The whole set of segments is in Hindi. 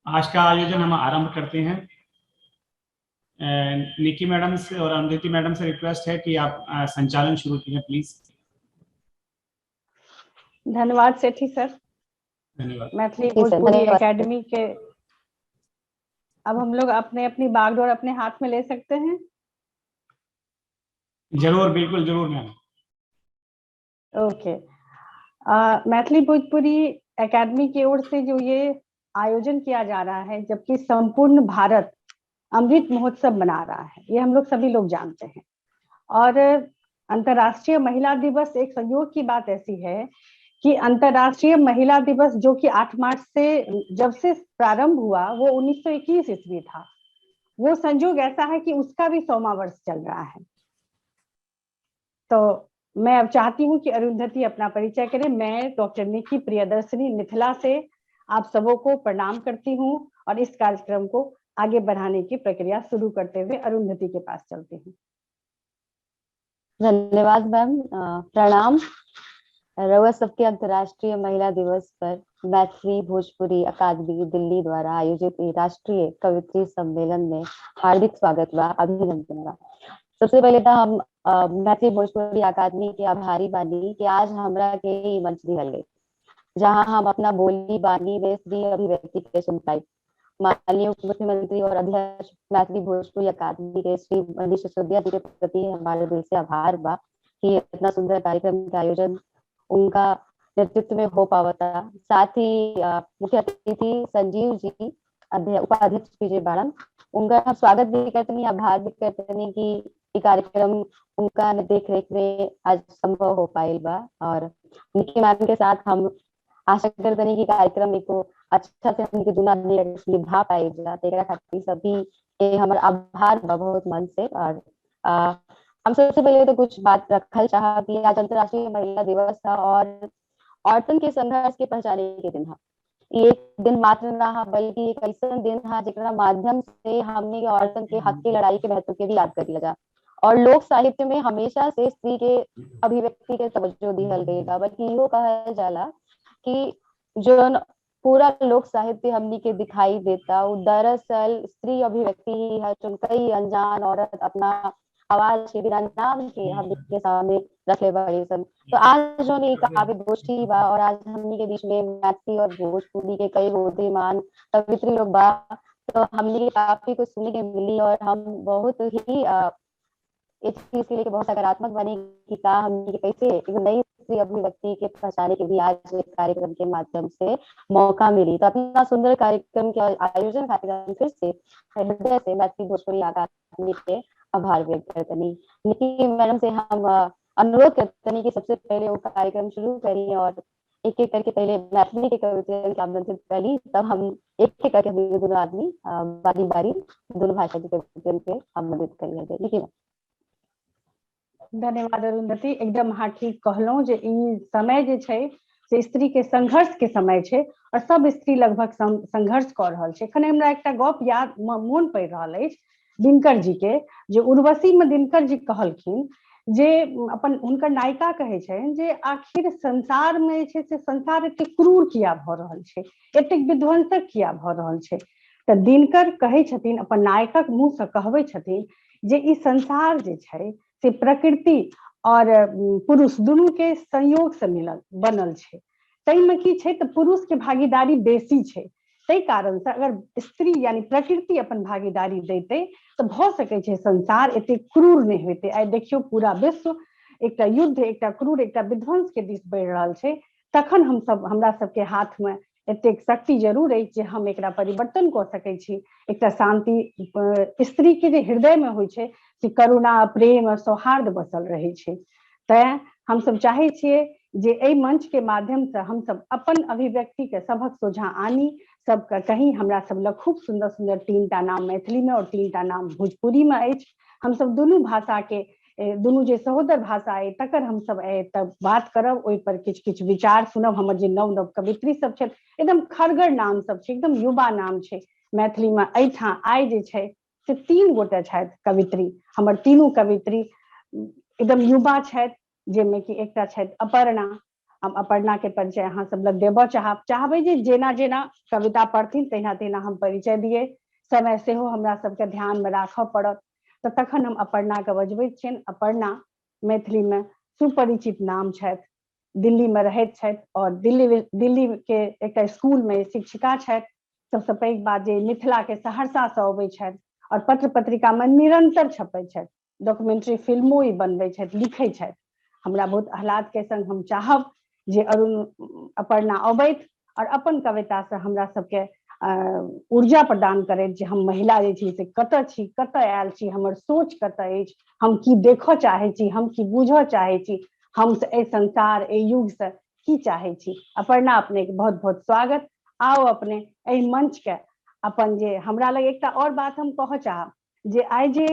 आज का आयोजन हम आरंभ करते हैं। निकी मैडम से और अमृति मैडम से रिक्वेस्ट है कि आप संचालन शुरू कीजिए प्लीज। धन्यवाद सेठी सर। धन्यवाद। मैथिली भोजपुरी एकेडमी के अब हम लोग अपने अपनी बागडोर अपने हाथ में ले सकते हैं। जरूर, बिल्कुल जरूर ma'am. Okay. Maithili Bhojpuri academy की ओर से जो ये आयोजन किया जा रहा है, जबकि संपूर्ण भारत अमृत महोत्सव मना रहा है, ये हम लोग सभी लोग जानते हैं। और अंतर्राष्ट्रीय महिला दिवस एक संयोग की बात ऐसी है कि अंतर्राष्ट्रीय महिला दिवस जो कि 8 मार्च से जब से प्रारंभ हुआ वो 1921 ईस्वी था। वो संयोग ऐसा है कि उसका भी 100वां वर्ष चल रहा है। तो मैं अब चाहती हूँ कि अरुंधति अपना परिचय करें। मैं डॉक्टर निकी प्रियदर्शनी मिथिला से आप सबों को प्रणाम करती हूँ और इस कार्यक्रम को आगे बढ़ाने की प्रक्रिया शुरू करते हुए अरुंधति के पास चलती हूँ। धन्यवाद मैम। प्रणाम। रउआ सबके अंतर्राष्ट्रीय महिला दिवस पर मैथिली भोजपुरी अकादमी दिल्ली द्वारा आयोजित राष्ट्रीय कवित्री सम्मेलन में हार्दिक स्वागत बा, अभिनंदन बा। सबसे पहले तो हम मैथिली भोजपुरी अकादमी के आभारी बानी कि आज हमरा के मंच दिहल गई, जहां हम अपना बोली बानी में स्त्री अभिव्यक्ति के सुन पाई। माननीय उप मुख्यमंत्री और अध्यक्ष मैथिली भोजपुरी अकादमी के श्री मनीष सिसोदिया जी के प्रति हमारे दिल से आभार बा कि इतना सुंदर कार्यक्रम का आयोजन उनका नेतृत्व में हो पावता। साथ ही मुख्य अतिथि संजीव जी उपाध्यक्ष पीजे बाड़न, उनका हम स्वागत भी करते हैं, आभार भी करते हैं कि ये कार्यक्रम उनका देख रेख में आज संभव हो पाइल बा। और निकी मैम के साथ हम आशा करते हैं कि कार्यक्रम को अच्छा से हमके दुना निभा पाई जा। तेरा खातिर सभी के हमर आभार बा बहुत मन से। और हम सबसे पहले तो कुछ बात रखल चाह कि आज अंतर्राष्ट्रीय महिला दिवस था और औरतन के संघर्ष के पहचाने के दिन है। एक दिन मात्र ना बल्कि एक ऐसा दिन है जेकरा माध्यम से हमने औरतन के हक की लड़ाई के महत्व के भी याद कर लिया। और लोक साहित्य में हमेशा से स्त्री के अभिव्यक्ति के तवज्जो दिहल गई बा, बल्कि इहो कहल जाला कि जो पूरा लोक साहित्य हमनी के दिखाई देता वो दरअसल स्त्री अभिव्यक्ति ही है। जो कई अनजान औरत अपना आवाज के बिना नाम के हमनी के सामने रखे बड़ी सन। तो आज जो नहीं काव्य गोष्ठी बा और आज हमनी के बीच में मैथिली और भोजपुरी के कई बुद्धिमान कवित्री लोग बा, तो हमनी के काफी कुछ सुनने के मिली और हम बहुत ही इस चीज के लिए बहुत सकारात्मक बने कि का हमने कैसे एक नई स्त्री अभिव्यक्ति के पहचाने के भी आज एक कार्यक्रम के माध्यम से मौका मिली। तो अपना सुंदर कार्यक्रम के आयोजन खातिर फिर से हृदय से मैथिली भोजपुरी अकादमी के आभार व्यक्त करते हैं। निकी मैडम से हम अनुरोध करते हैं कि सबसे पहले वो कार्यक्रम शुरू करिए और एक एक करके पहले मैथिली के कविता के आमंत्रित करी, तब हम एक एक करके दोनों आदमी बारी बारी दोनों भाषा के कविता के आमंत्रित करिए। निकी धन्यवाद अरुंधति। एकदम हाँ ठीक कहलौं जे ई समय जे छै से स्त्री के संघर्ष के समय छै और सब स्त्री लगभग संघर्ष कर रहल छै। एखन हमरा एकटा गप याद मोन पड़ि रहल अछि दिनकर जी के, जे उर्वशी में दिनकर जी कहलखिन जे अपन हुनकर नायिका कहै छनि जे आखिर संसार में जे छै से संसार एते क्रूर किया भऽ रहल छै, एते विध्वंसक किया भऽ रहल छै। तऽ दिनकर कहै छथिन, अपन नायकक मुँह से कहबै छथिन जे ई संसार जे छै से प्रकृति और पुरुष दुनू के संयोग से मिलल बनल छै। तैमे की छै तऽ पुरुष के भागीदारी बेसी छै। तै कारण से अगर स्त्री यानी प्रकृति अपन भागीदारी दैते तऽ भऽ सकै छै संसार एते क्रूर नहीं होते। आइ देखियो पूरा विश्व एकटा युद्ध, एकटा क्रूर, एकटा विध्वंस के दिस बढ़ि रहल छै। तखन हम सब हमरा सबके हाथ में एतेक शक्ति जरूर अछि जे हम एकरा परिवर्तन कऽ सकै छी। एकटा शांति स्त्री के जे हृदय में होइ छै से करुणा, प्रेम और सौहार्द बसल रहे छै। तैं हम सब चाहे छियै जे एहि मंच के माध्यम से हम सब अपन अभिव्यक्ति के सबक सोझा आनी, सबके कहीं। हमरा सब लग खूब सुंदर सुंदर 3टा नाम मैथिली में और 3टा नाम भोजपुरी में अछि। हम सब दुनू भाषा के दुनू जे सहोदर भाषा है तकर हम सब तब बात करब, ओहि पर किछ किछ विचार सुनब। हमर जे नव नव कवित्री सब छै एकदम खरगर नाम सब छै, एकदम युवा नाम छै मैथिली में। एहिठाम आइ जे छै से 3 गोटे छथि कवित्री। हमर तीनू कवित्री एकदम युवा छथि, जेमे कि एकटा छथि अपर्णा, हम अपर्णा के परिचय अहाँ सब लग देबऽ चाहबै जे जेना जेना कविता पढ़थिन तहिना तहिना हम परिचय दिए। समय सेहो हमरा सबके ध्यान में राखऽ पड़त, तऽ तखन हम अपर्णा के बजबैत छियनि। अपर्णा मैथिली में सुपरिचित नाम छथि, दिल्ली में रहैत छथि और दिल्ली के एकटा स्कूल में शिक्षिका छथि। सबसे पैघ बात जे मिथिला के सहरसा से अबै छथि और पत्र पत्रिका में निरंतर छपै छथि, डॉक्यूमेंट्री फिल्मो ई बनबै छथि, लिखै छथि। हमरा बहुत आह्लाद के संग हम चाहब जे अपर्णा अबैत और अपन कविता से हमरा सबके ऊर्जा प्रदान करैत जे हम महिला जे छी से कतऽ छी, कतऽ आयल छी, हमर सोच कतऽ अछि, हम की देखऽ चाहै छी, हम की बुझऽ चाहै छी, हम एहि संसार एहि युग से की चाहै छी। अपर्णा अपने के बहुत बहुत स्वागत। आओ अपने एहि मंच के अपन जे हमरा लग एकटा और बात हम कहऽ चाहब जे आइ जे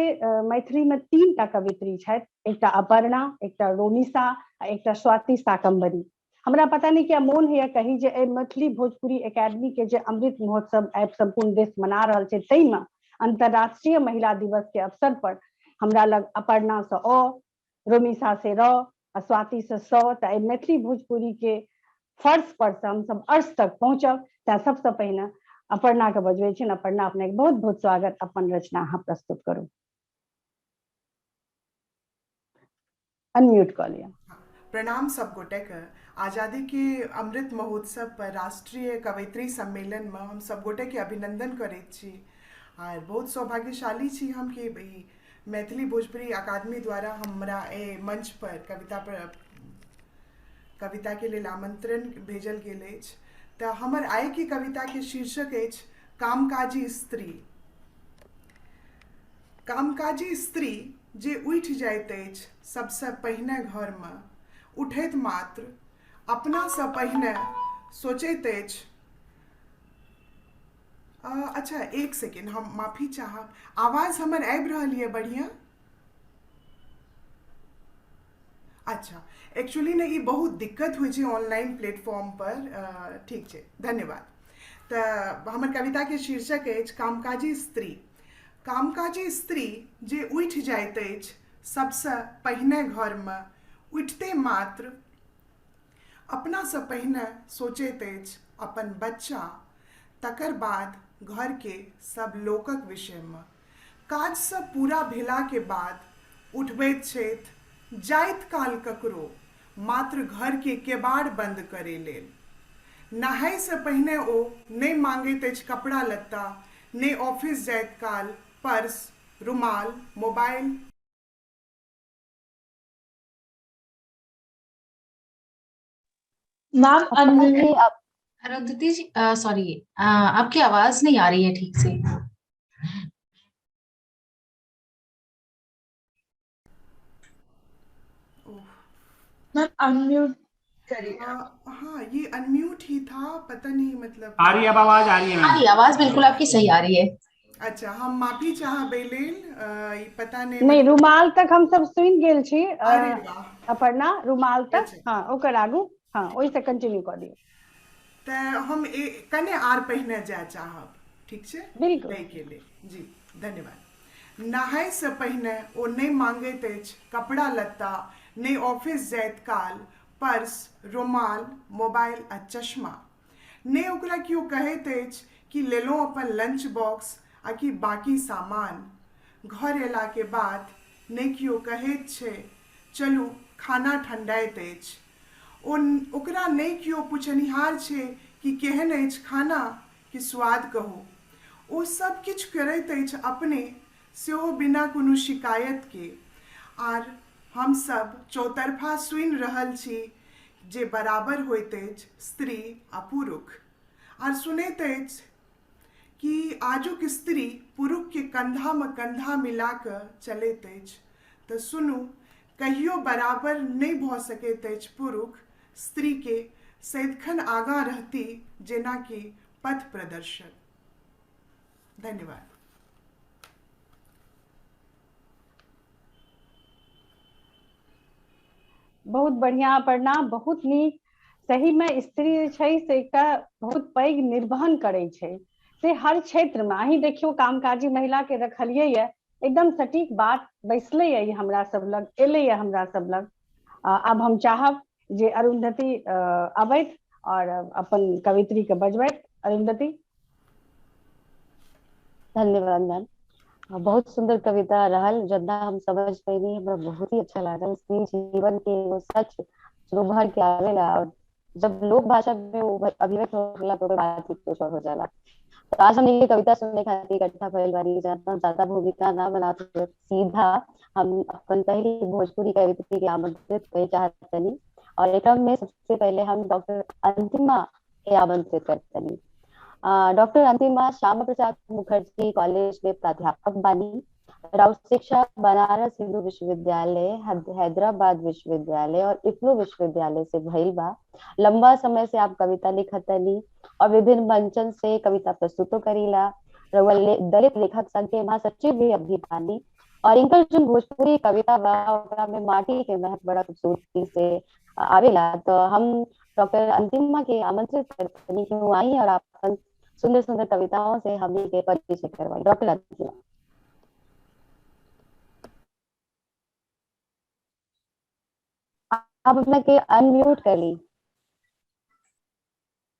मैथिली में 3टा कवित्री छथि, एकटा अपर्णा, एकटा रोमिसा आ एकटा स्वाति शाकंभरी। हमरा पता नहीं क्या मोन है कही जे मैथिली भोजपुरी एकेडमी के जे अमृत महोत्सव आइ संपूर्ण देश मना रहल छै, तै में अंतर्राष्ट्रीय महिला दिवस के अवसर पर हमरा लग अपर्णा से रोमिसा से आ स्वाति से त मैथिली भोजपुरी के फर्श पर से हम सब अर्श तक पहुंचब। तैं सबसे पहिने अपर्णा के बजबै छियनि। अपर्णा अपने के बहुत बहुत स्वागत, अपन रचना अहाँ प्रस्तुत करू। अनम्यूट कऽ लिअ। प्रणाम सब गोटे के। आज़ादी के अमृत महोत्सव पर राष्ट्रीय कवयित्री सम्मेलन में हम सब गोटे के अभिनंदन करैत छी और बहुत सौभाग्यशाली छी हम कि मैथिली भोजपुरी अकादमी द्वारा हमरा ए मंच पर कविता के लेल आमंत्रण भेजल गेल अछि। तऽ हमर आइ के कविता के शीर्षक अछि कामकाजी स्त्री। कामकाजी स्त्री जे उठि जाइत अछि सबसे पहिने घर में, उठैत मात्र अपना से पहिने सोचैत अछि। अच्छा एक सेकेंड, हम माफी चाहब, आवाज हमर आबि रहल ये बढ़िया? अच्छा, एक्चुअली ने ई बहुत दिक्कत होइ छै ऑनलाइन प्लेटफॉर्म पर। ठीक छै, धन्यवाद। तऽ हमर कविता के शीर्षक अछि कामकाजी स्त्री। कामकाजी स्त्री जे उठि जाइत अछि सबसे पहिने घर में, उठते मात्र अपना से पहिने सोचैत अछि अपन बच्चा, तकर बाद घर के सब लोकक विषय में। काज से पूरा भेला के बाद उठबैत छथि जाइत काल ककरो मात्र घर के केबाड़ बंद करे लेल। नहाय से पहिने ओ नहीं मांगैत अछि कपड़ा लत्ता, ने ऑफिस जाइत काल पर्स, रुमाल, मोबाइल। मैम अरुंधति जी, सॉरी, आपकी आवाज नहीं आ रही है ठीक से। मैम अनम्यूट करिए। हाँ, ये अनम्यूट ही था, पता नहीं मतलब। आ रही है, अब आवाज आ रही है हाँ, मैम? आवाज बिल्कुल आपकी सही आ रही है। अच्छा, हम माफी चाहबै लेल, पता नहीं नहीं, रुमाल तक हम सब सुनि गेल छी। अरे वाह, अपर्णा रुमाल तक। अच्छा। हाँ, ओकर आगू हाँ ओहि से कंटिन्यू कर दियौ। तऽ हम कने आर पहिने जाय चाहब, ठीक छै? बिल्कुल। ताहि के लेल जी धन्यवाद। नहाय से पहिने ओ नहीं मांगैत अछि कपड़ा लत्ता, ने ऑफिस जाइत काल पर्स, रुमाल, मोबाइल आ चश्मा। ने ओकरा केओ कहैत अछि कि लेलहुँ अपन लंच बॉक्स आ कि बाकी सामान। घर अयला के बाद ने केओ कहैत छै चलू खाना ठंडाइत अछि। ओकरा नहीं केओ पुछनिहार छै कि केहन अछि खाना, कि स्वाद कहू। ओ सब किछु करैत अछि अपने, सेहो बिना कोनो शिकायत के। आर हम सब चौतरफा सुनि रहल छी जे बराबर होइत अछि स्त्री आ पुरुष। आर सुनैत अछि कि आजुक स्त्री पुरुष के कंधा में कंधा मिला कऽ चलैत अछि। तऽ सुनू, कहियो बराबर नहीं भऽ सकैत अछि पुरुष स्त्री के, सदिखन आगाँ रहती जेना कि पथ प्रदर्शक। धन्यवाद। बहुत बढ़िया अपर्णा, बहुत नीक। सही में स्त्री जे छै से एकटा बहुत पैघ निर्वहन करै छै से हर क्षेत्र में। अहीं देखियो कामकाजी महिला के रखलियै ये, एकदम सटीक बात बैसले ये हमरा सब लग, एले ये हमरा सब लग। अब हम चाहब जे अरुंधति अबैत और अपन कवित्री के बजबैत। अरुंधति। धन्यवाद मैम। बहुत सुंदर कविता रहल, जतना हम समझ पैनी हमरा बहुत ही अच्छा लागल। स्त्री जीवन के वो सच जो भर के आवेला, और जब लोक भाषा में वो अभिव्यक्त होला तो बात ही कुछ और हो जाला। तो आज हम ये कविता सुनने खातिर इकट्ठा भइल बानी, जहाँ ज्यादा भूमिका ना बनाते सीधा हम अपन पहली भोजपुरी कवित्री के आमंत्रित करे चाहतनी। और एक में सबसे पहले हम डॉक्टर अंतिमा के आमंत्रित करतनी। डॉक्टर अंतिमा श्यामा प्रसाद मुखर्जी कॉलेज में प्राध्यापक बानी। राउत शिक्षा बनारस हिंदू विश्वविद्यालय, हैदराबाद विश्वविद्यालय और इफ्लू विश्वविद्यालय से भइल बा। लंबा समय से आप कविता लिखतनी और विभिन्न मंचन से कविता प्रस्तुतो करीला। दलित लेखक संघ के महासचिव भी अभी बानी। और इनकर जो भोजपुरी कविता बा ओकरा में माटी के महक बड़ा खूबसूरती से आवेला। तो हम डॉक्टर अंतिमा के आमंत्रित करतनी कि वो आई और आप सुंदर सुंदर कविताओं से हमें के परिचय करवाई। डॉक्टर अंतिमा, आप अपना के अनम्यूट कर ली।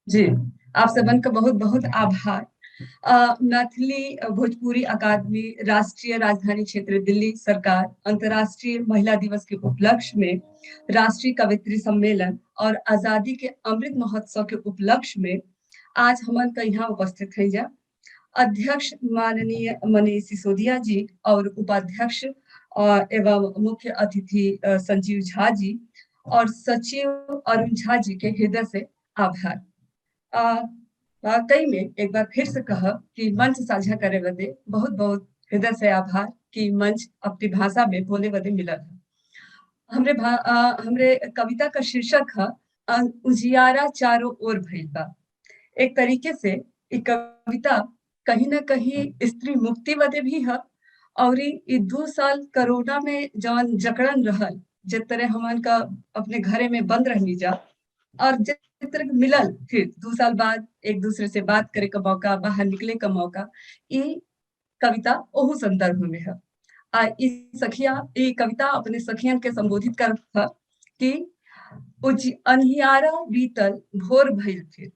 जी, आप सबन का बहुत बहुत आभार। मैथिली भोजपुरी अकादमी राष्ट्रीय राजधानी क्षेत्र दिल्ली सरकार अंतर्राष्ट्रीय महिला दिवस के उपलक्ष्य में राष्ट्रीय कवित्री सम्मेलन और आजादी के अमृत महोत्सव के उपलक्ष्य में आज हमन का यहाँ उपस्थित है। जा अध्यक्ष माननीय मनीष सिसोदिया जी और उपाध्यक्ष एवं मुख्य अतिथि संजीव झा जी और सचिव अरुण झा जी के हृदय से आभार। वाकई में एक बार फिर से कह कि मंच साझा करे बदे बहुत बहुत हृदय से आभार कि मंच अपनी भाषा में बोले बदे मिलल है। हमरे कविता का शीर्षक है उजियारा चारों ओर भइल बा। एक तरीके से एक कविता कहीं ना कहीं स्त्री मुक्ति बदे भी है। और ये 2 साल कोरोना में जौन जकड़न रहल, जिस तरह हमन का अपने घरे में बंद रहनी जा और जिस तरह मिलल फिर 2 साल बाद एक दूसरे से बात करे का मौका, बाहर निकले का मौका, ये कविता ओहू संदर्भ में है। ये कविता अपने सखियन के संबोधित कर कि अनहियारा बीतल भोर भइल फिर,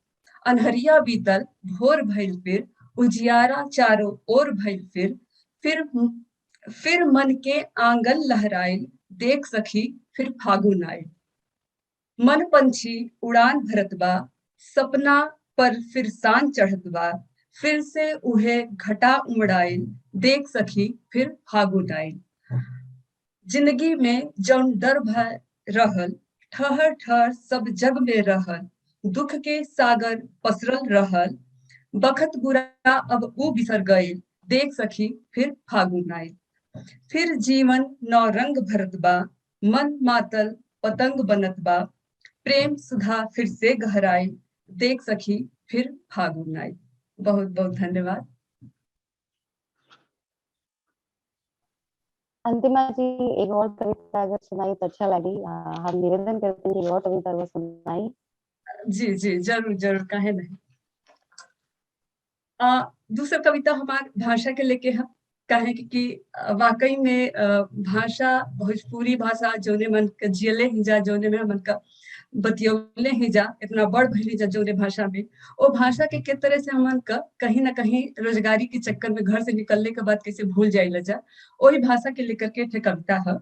अनहरिया बीतल भोर भइल फिर, उजियारा चारों ओर भइल फिर मन के आंगन लहराइल, देख सखी फिर फागुन आइल। मन पंछी उड़ान भरत बा, सपना पर फिर सान चढ़त बा, फिर से उहे घटा उमड़ाइल, देख सखी फिर फागुन आइल। जिंदगी में जौन डर भय रहल, ठहर ठहर सब जग में रहल, दुख के सागर पसरल रहल, बखत बुरा अब ऊ बिसर गइल, देख सखी फिर फागुन आइल। फिर जीवन नौ रंग भरत बा, मन मातल पतंग बनत बा, प्रेम सुधा फिर से गहराई, देख सखी फिर फागुन आइल। बहुत बहुत धन्यवाद। अंतिमा जी एक और कविता अगर सुनाई तो अच्छा लगी। हम निवेदन करते हैं कि और कविता वो सुनाई। जी जी जरूर जरूर, काहे नहीं। दूसरा कविता हमारे भाषा के लेके है। काहे कि वाकई में भाषा भोजपुरी भाषा जोने मन के जियले ही जा, जोने में मन का बतियौले ही जा, इतना बड़ भइली जा जोने भाषा में, वो भाषा के किस तरह से हमन का कहीं ना कहीं रोजगारी के चक्कर में घर से निकलने के बाद कैसे भूल जाइला जा। वही भाषा के लेकर के एक कविता है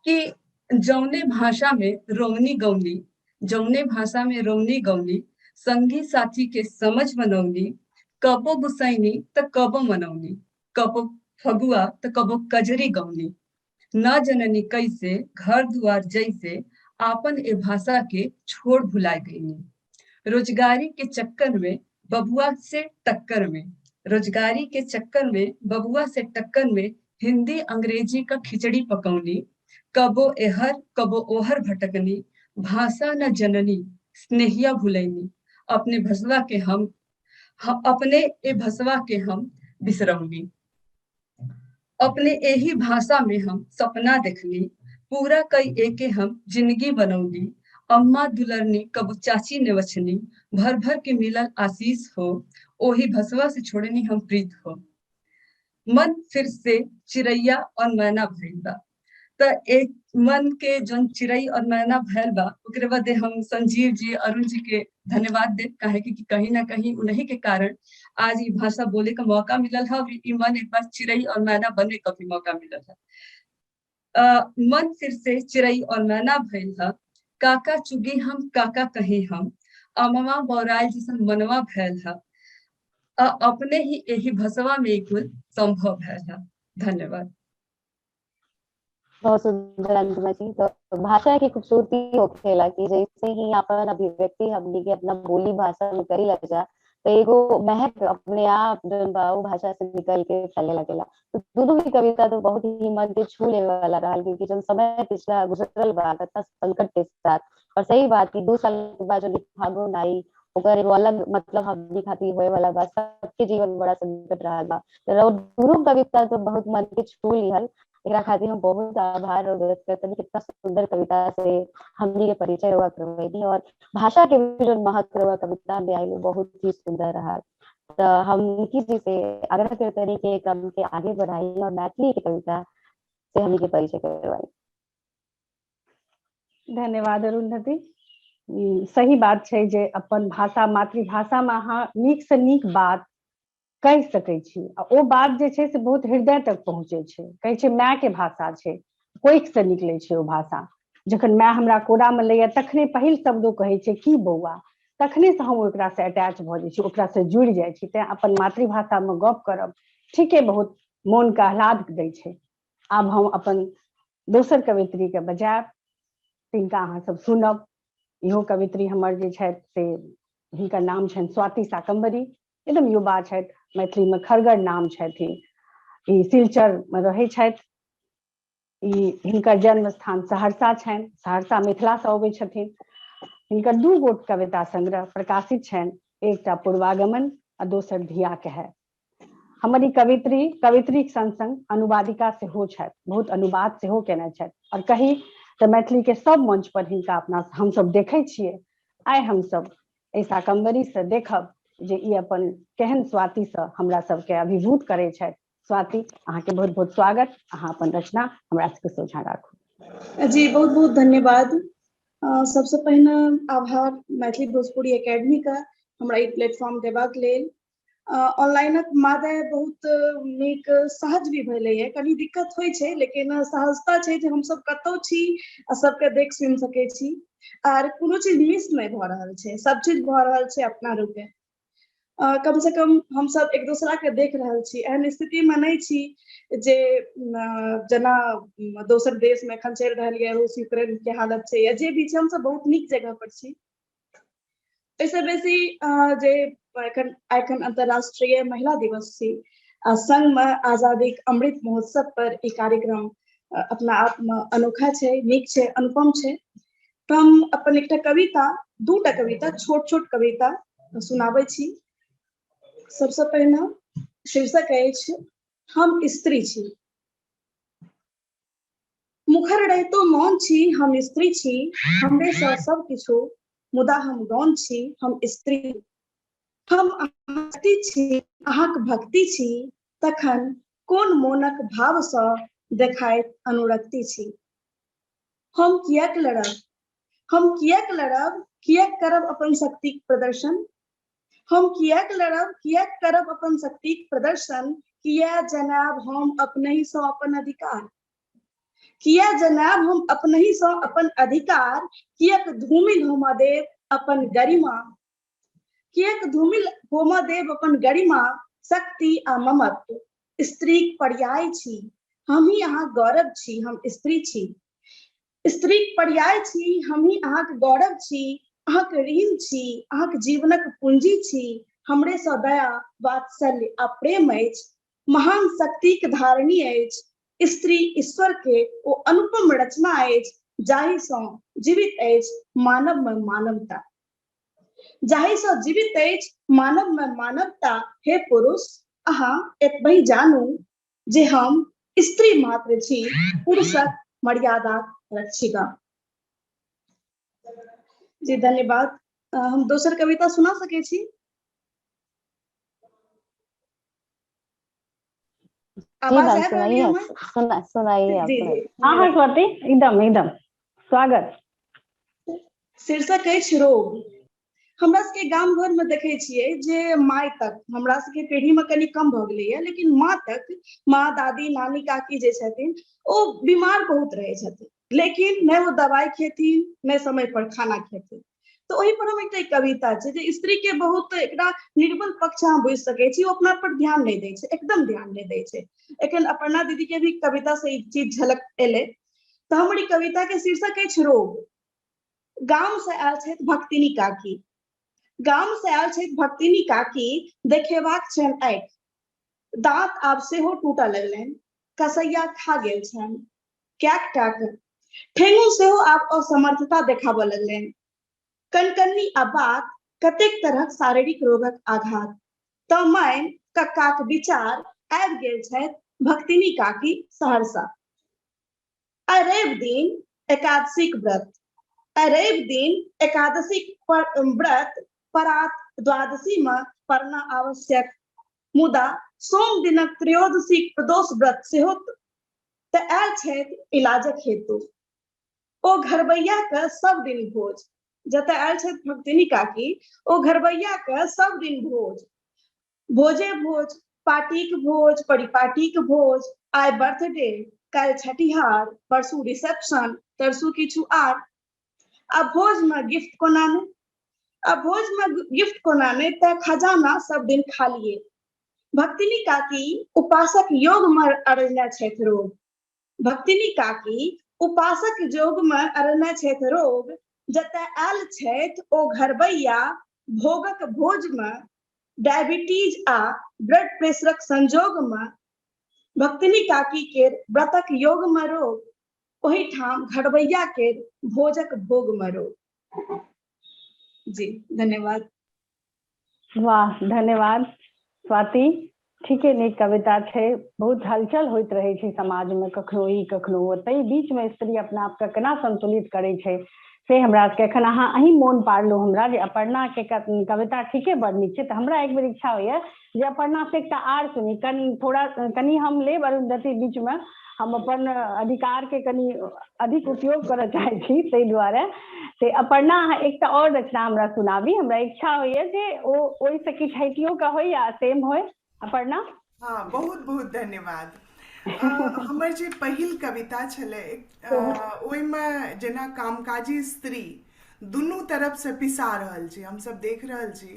कि जौने भाषा में रोमनी गौनी, जौने भाषा में रोमनी गौनी, संगी साथी के समझ मनौनी, कबो गुसैनी त कबो मनौनी, कबो फगुआ त कबो कजरी गौनी, न जननी कैसे घर दुआर जैसे आपन ए भाषा के छोड़ भुला गईनी। रोजगारी के चक्कर में बबुआ से टक्कर में, रोजगारी के चक्कर में बबुआ से टक्कर में हिंदी अंग्रेजी का खिचड़ी पकौनी, कबो एहर कबो ओहर भटकनी, भाषा न जननी स्नेहिया भुलैनी, अपने भसवा के हम अपने ए भसवा के हम बिसरौनी। अपने यही भाषा में हम सपना देखनी, पूरा कई एके हम जिंदगी बनौनी, अम्मा दुलरनी कबू चाची ने वचनी, भर भर के मिलल आशीष हो, ओही भसवा से छोड़नी हम प्रीत हो। मन फिर से चिड़ैया और मैना भइल बा, तो एक मन के जो चिड़ई और मैना भैल बा ओकरे बदे हम संजीव जी अरुण जी के धन्यवाद दे काहे कि कहीं ना कहीं उन्हीं के कारण आज ये भाषा बोले का मौका मिलल है और ई मन एक बार चिड़ई और मैना बने का भी मौका मिलल है। मन फिर से चिड़ई और मैना भइल है, काका चुगी हम काका कहे हम, अमवा बौराल जैसन मनवा भैल है, अपने ही यही भसवा में कुल संभव भैल है। धन्यवाद। बहुत सुंदर अंतिमा जी। तो भाषा की खूबसूरती होखेला कि जैसे ही अपन अभिव्यक्ति हमनी के अपना बोली भाषा में करी लग जा तो एगो महक अपने आप जौन बा उ भाषा से निकल के फैले लगेला। तो दोनों की कविता तो बहुत ही मन के छू लेवे वाला रहल क्योंकि जब समय पिछला गुजरल बा तथा संकट के साथ। और सही बात की 2 साल के बाद जो फागुन आई ओकर एगो अलग मतलब हमनी खातिर होए वाला बा। सबके जीवन में बड़ा संकट रहल बा। तो दोनों कविता तो बहुत मन के छू लिहल। एकरा खातिर हम बहुत आभार और व्यक्त करते हैं। कितना सुंदर कविता से हमनी के परिचय हुआ करवैनी और भाषा के भी जो महत्व हुआ कविता में आई बहुत ही सुंदर रहा। तो हम किसी से आग्रह करते हैं कि क्रम के आगे बढ़ाई और मैथिली की कविता से हमनी के परिचय करवाई। धन्यवाद अरुंधति। सही बात छै जे अपन भाषा मातृभाषा में अहाँ नीक से नीक बात कहि सकै छी आ ओ बात जे छै से बहुत हृदय तक पहुँचे छै। कहै छै माय के भाषा छै, कोइख से निकले छै ओ भाषा। जखन माय हमरा कोरा में लैया तखने पहिल शब्द ओ कहै छै की बौआ, तखने से हम ओकरा से अटैच भऽ जाइ छी, ओकरा से जुड़ि जाइ छी। तें अपन मातृभाषा में गप करब ठीके बहुत मोन के आह्लाद दै छै। आब हम अपन दोसर कवित्री के बजायब, तिनका अहाँ सब सुनब। इहो कवित्री हमर जे छथि से हिनकर नाम छनि स्वाति शाकम्भरी। एकदम युवा छथि, मैथिली में खरगर नाम छथिन। ई सिलचर में रहै छथि। ई हिनकर जन्म स्थान सहरसा छनि, सहरसा मिथिला से अबै छथिन। हिनकर 2 गोट कविता संग्रह प्रकाशित छनि, एकटा पूर्वागमन आ दोसर धिया कहे। हमर ई कवित्री के संग संग अनुवादिका सेहो छथि, बहुत अनुवाद सेहो केने छथि। और कही तो मैथिली के सब मंच पर हिनका अपना हम सब देखै छियै। आइ हम सब एहि शाकम्भरी से देखब जे ई अपन केहन स्वाति से हमरा सबके अभिभूत करै छथि। स्वाति, अहाँ के बहुत बहुत स्वागत। अहाँ अपन रचना हमरा सबके सोझा राखू। जी बहुत बहुत धन्यवाद। सबसे पहिने आभार मैथिली भोजपुरी एकेडमी का हमरा ई प्लेटफॉर्म देबाक लेल। ऑनलाइनक मादे बहुत नीक सहज भी भेलैए। कनी दिक्कत होइ छै लेकिन सहजता छै जे हम सब कतौ छी आ सबके देख सुनि सकै छी आर कोनो चीज मिस नहीं भऽ रहल छै, सब चीज भऽ रहल छै अपना रूपे। कम से कम हम सब एक दूसरा के देख रहल छी। एहन स्थिति में नहीं छी जे जना दोसर देश में एखन चलि रहल यऽ रूस यूक्रेन के हालत छै या जे भी छै, हम सब बहुत नीक जगह पर छी। एहिसँ बेसी जे एखन अंतर्राष्ट्रीय महिला दिवस छी आ संग में आजादी अमृत महोत्सव पर ई कार्यक्रम अपना आप में अनोखा छै, नीक छै, अनुपम छै। तो हम अपन एकटा कविता, 2टा कविता, छोट छोट कविता सुनाबै छी। सबसे पहिने शीर्षक अछि हम स्त्री छी। मुखर रहितो मौन छी, हम स्त्री छी, हमरे सँ सब किछु मुदा हम गौन छी, हम स्त्री। हम भक्ति छी, अहाँक भक्ति छी, तखन कोन मोनक भाव सँ देखाइत अनुरक्ति छी। हम किएक लड़ब, हम किएक लड़ब, किएक करब अपन शक्तिक प्रदर्शन। हम किएक लड़ब, किएक करब अपन शक्तिक प्रदर्शन, किया जनाब हम अपनहि सँ अपन अधिकार। किया जनाब हम अपनहि सँ अपन अधिकार, किएक धूमिल होमऽ देव अपन गरिमा, किएक धूमिल होमऽ देव अपन गरिमा, शक्ति आ ममत्व स्त्रीक पर्याय छी। हम ही अहाँक गौरव छी, हम स्त्री छी। स्त्रीक पर्याय छी, हम ही अहाँक गौरव छी, अहाँक ऋण छी, अहाँक जीवनक पूंजी छी। हमरे सँ दया वात्सल्य आ प्रेम अछि, महान शक्तिक धारणी अछि। स्त्री ईश्वर के ओ अनुपम रचना अछि जाहि सँ जीवित अछि मानव में मानवता, जाहि सँ जीवित अछि मानव में मानवता। हे पुरुष, अहाँ एतबहि जानू जे हम स्त्री मात्र छी, पुरुषक मर्यादा रक्षिका। जी धन्यवाद। हम दोसर कविता सुना सकै छी? जी आवाज मैम आ रही है सुनाइए सुनाइए आप जी सुनाइए। जी हाँ हाँ स्वाति, एकदम एकदम स्वागत। शीर्षक अछि रोग। हमरा सबके गाम घर में देखे छियै जे माय तक, हमरा सबके पीढ़ी में कनी कम भ गेलैया, लेकिन माँ तक, माँ दादी नानी काकी जे छथिन ओ बीमार बहुत रहे छथिन, लेकिन नहि वो दवाई खेथिन नहि समय पर खाना खेथिन। तो ओहि पर हम एकटा कविता छै जे स्त्री के बहुत एकरा निर्बल पक्ष अहाँ बुझि सकै छी, ओ अपना पर ध्यान नहीं दै छै, एकदम ध्यान नहीं दै छै। एखन अपर्णा दीदी के भी कविता से ई चीज झलक एलै। तो हमर ई कविता के शीर्षक अछि रोग। गाम से आयल छथि भक्तिनी काकी, गाम से आयल छथि भक्तिनी काकी, देखेबाक छनि आँखि, दांत आब सेहो टूटऽ लगलनि, कसैया खा गेल छनि कैक टाक, ठेंगुल सेहो आब असमर्थता देखाबऽ लगलनि, कनकन्नी आ बात, कतेक तरहक शारीरिक रोगक आघात। तऽ माय कक्काक विचार आबि गेल छथि भक्तिनी काकी सहरसा। आइ रवि दिन एकादशीक व्रत, आइ रवि दिन एकादशीक व्रत, परात द्वादशी में पढ़ना आवश्यक, मुदा सोम दिनक त्रयोदशीक प्रदोष व्रत सेहो तऽ आयल छथि इलाजक हेतु। ओ घरबैया के सब दिन भोज, जतऽ आयल छथि भक्तिनी काकी ओ घरबैया के सब दिन भोज, भोजे भोज, पार्टीक भोज, परिपाटीक भोज, आइ बर्थडे, काल्हि छठिहार, परसू रिसेप्शन, तरसू किछु आर। आ भोज में गिफ्ट कोना नहि, आ भोज में गिफ्ट कोना नहि, तऽ खजाना सब दिन खालिए। भक्तिनी काकी उपासक योग में अरजने छथि रोग, भक्तिनी काकी उपासक योग में अरजने छथि रोग, जतऽ आयल छथि ओ घरबैया भोगक भोज में, डायबिटीज आ ब्लड प्रेशरक संजोग में, भक्तिनी काकी के व्रतक योग में रोग, ओही ठाम घरबैया के भोजक भोग में रोग। जी धन्यवाद। वाह धन्यवाद स्वाति, ठीके नीक कविता छै। बहुत हलचल होइत रहे छै समाज में, कखनो ई कखनो ओ, ताहि बीच में स्त्री अपना आप के केना संतुलित करे छै से हमरा सबके एखन अहीं मोन पारलहुँ हमरा, जे अपर्णा के कविता ठीके बड़ नीक छै। तऽ हमरा एक बेर इच्छा होइए जे अपर्णा से एकटा आर सुनी, कनी हम लेब अरुंधति बीच में, हम अपन अधिकार के कनी अधिक उपयोग करऽ चाहै छी, ताहि दुआरे से अपर्णा अहाँ एकटा और रचना हमरा सुनाबी। हमरा इच्छा होइए जे ओहि से किछु हटियो के होय या सेम होय। अपर्णा। हाँ, बहुत बहुत धन्यवाद। हमर जे पहिल कविता छलै, ओहिमे जेना कामकाजी स्त्री दुनू तरफ से पिसा रहल छै, हम सब देख रहल छी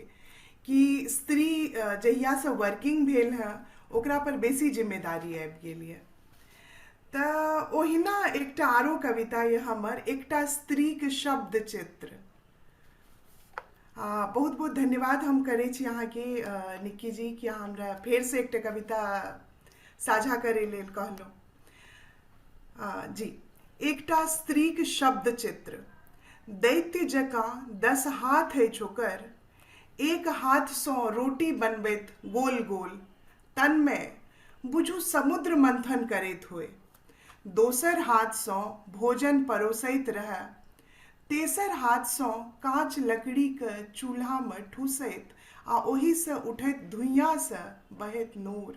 कि स्त्री जहिया से वर्किंग भेल है ओकरा पर बेसी जिम्मेदारी आबि गेल है। तऽ ओहिना एकटा आरो कविता ये हमर, एकटा स्त्रीक शब्द चित्र। बहुत बहुत धन्यवाद हम करै छी अहाँके निक्की जी कि अहाँ हमरा फेर से एकटा कविता साझा करै लेल कहलहुँ। जी, एकटा स्त्रीक शब्द चित्र। दैत्य जकाँ 10 हाथ अछि ओकर, एक हाथसँ रोटी बनबैत गोल गोल, तनमे बुझू समुद्र मंथन करैत होय, दोसर हाथसँ भोजन परोसैत रहए, तेसर हाथसँ काँच लकड़ीके चूल्हामे ठूसैत आ ओहिसँ उठैत धुइयाँसँ बहैत नोर,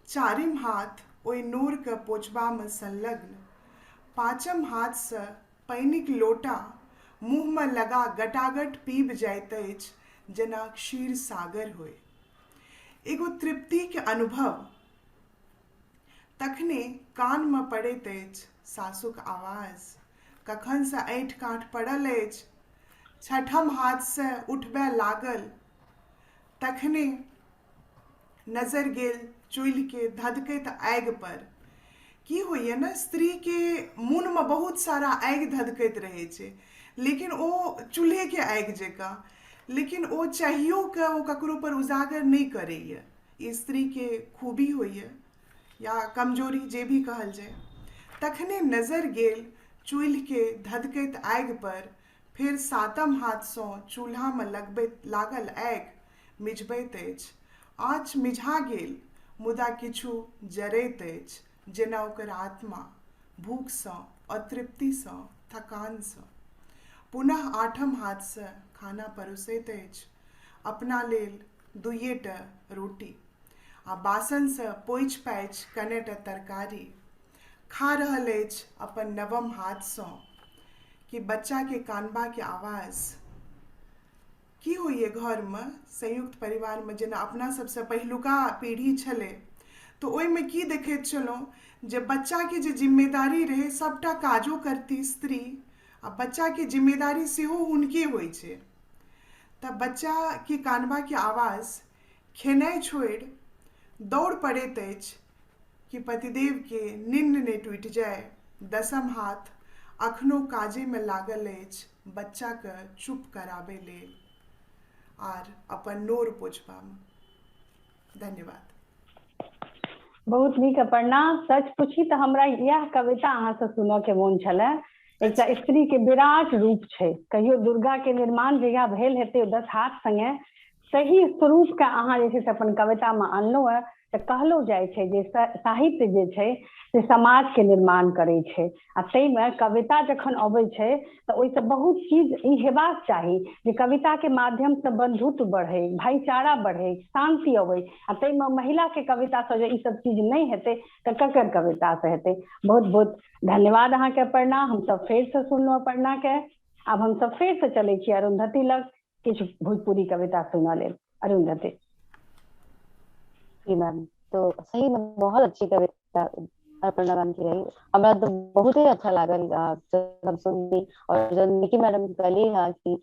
चारिम हाथ ओहि नोरके पोछबामे संलग्न, पाँचम हाथसँ पानिक लोटा मुँहमे लगा गटागट पीब जाइत अछि जेना क्षीर सागर होय। एगो तृप्तिके अनुभव, तखने कानमे पड़ैत अछि सासुक आवाज, कखनसँ ऐंठ काँठ पड़ल अछि, छठम हाथसँ उठबय लागल, तखने नजर गेल चूल्हिके धधकैत आगि पर। की होइए ने, स्त्रीके मोनमे बहुत सारा आगि धधकैत रहै छै, लेकिन ओ चूल्हेके आगि जकाँ, लेकिन ओ चाहियो के ओ ककरो पर उजागर नहीं करैए। ई स्त्रीके खूबी होइए या कमजोरी, जे भी कहल जाए। तखने नजर गेल चूल्हिके धधकैत आगि पर, फेर सातम हाथसँ चूल्हामे लगबैत लागल आगि मिझबैत अछि, आँच मिझा गेल मुदा किछु जरैत अछि, जेना ओकर आत्मा, भूखसँ, अतृप्तिसँ, थकानसँ। पुनः आठम हाथसँ खाना परोसैत अछि, अपना लेल 2टा रोटी, आ बासन से पोइछ पाइछ कनेटा तरकारी खा रहल अछि अपन नवम हाथ सँ कि बच्चा के कानबा के आवाज की होइए घर में संयुक्त परिवार में जेना अपना सबसे पहिलुका पीढ़ी छलै तो ओहिमे की देखैत छलहुँ जे बच्चा के जे जिम्मेदारी रहे सबटा काजो करती स्त्री आ बच्चा के जिम्मेदारी सेहो हुनके होइ छै। तब बच्चा के कानबा के आवाज खेनाइ छोड़ि दौड़ पड़ैत अछि कि पतिदेव के निन्न ने टूटि जाय, दसम हाथ अखनो काजे में लागल अछि बच्चा के चुप कराबे लेल आर अपन नोर पोछबा में। धन्यवाद। बहुत नीक अपर्णा। सच पूछी तऽ हमरा यह कविता अहाँ से सुनऽ के मोन छलै। एकटा स्त्री के विराट रूप छै, कहियो दुर्गा के निर्माण जहिया भेल हेतै 10 हाथ संगे सही स्वरूप के अहाँ जे छै से अपन कविता में अनलहुँ है। तऽ कहलो जाइ छै जे साहित्य जे छै से समाज के निर्माण करै छै आ ताहिमे कविता जखन अबै छै तऽ ओहिसँ बहुत चीज ई हेबाक चाही जे कविता के माध्यम से बंधुत्व बढ़े, भाईचारा बढ़े, शांति अबै आ ताहिमे महिला के कविता से जे ई सब चीज नहीं हेतै तऽ ककर कविता से हेतै। बहुत बहुत धन्यवाद अहाँ के अपर्णा। हम सब फेर से सुनलहुँ अपर्णा के। आब हम सब फेर से चले छी अरुंधति लग किछु भोजपुरी कविता सुनऽ लेल। अरुंधति। जी मैम, तो सही में बहुत अच्छी कविता अपर्णा मैम की रही। हमरा तो बहुत ही अच्छा लागल जब हम सुनी और जब निकी मैडम कहली है कि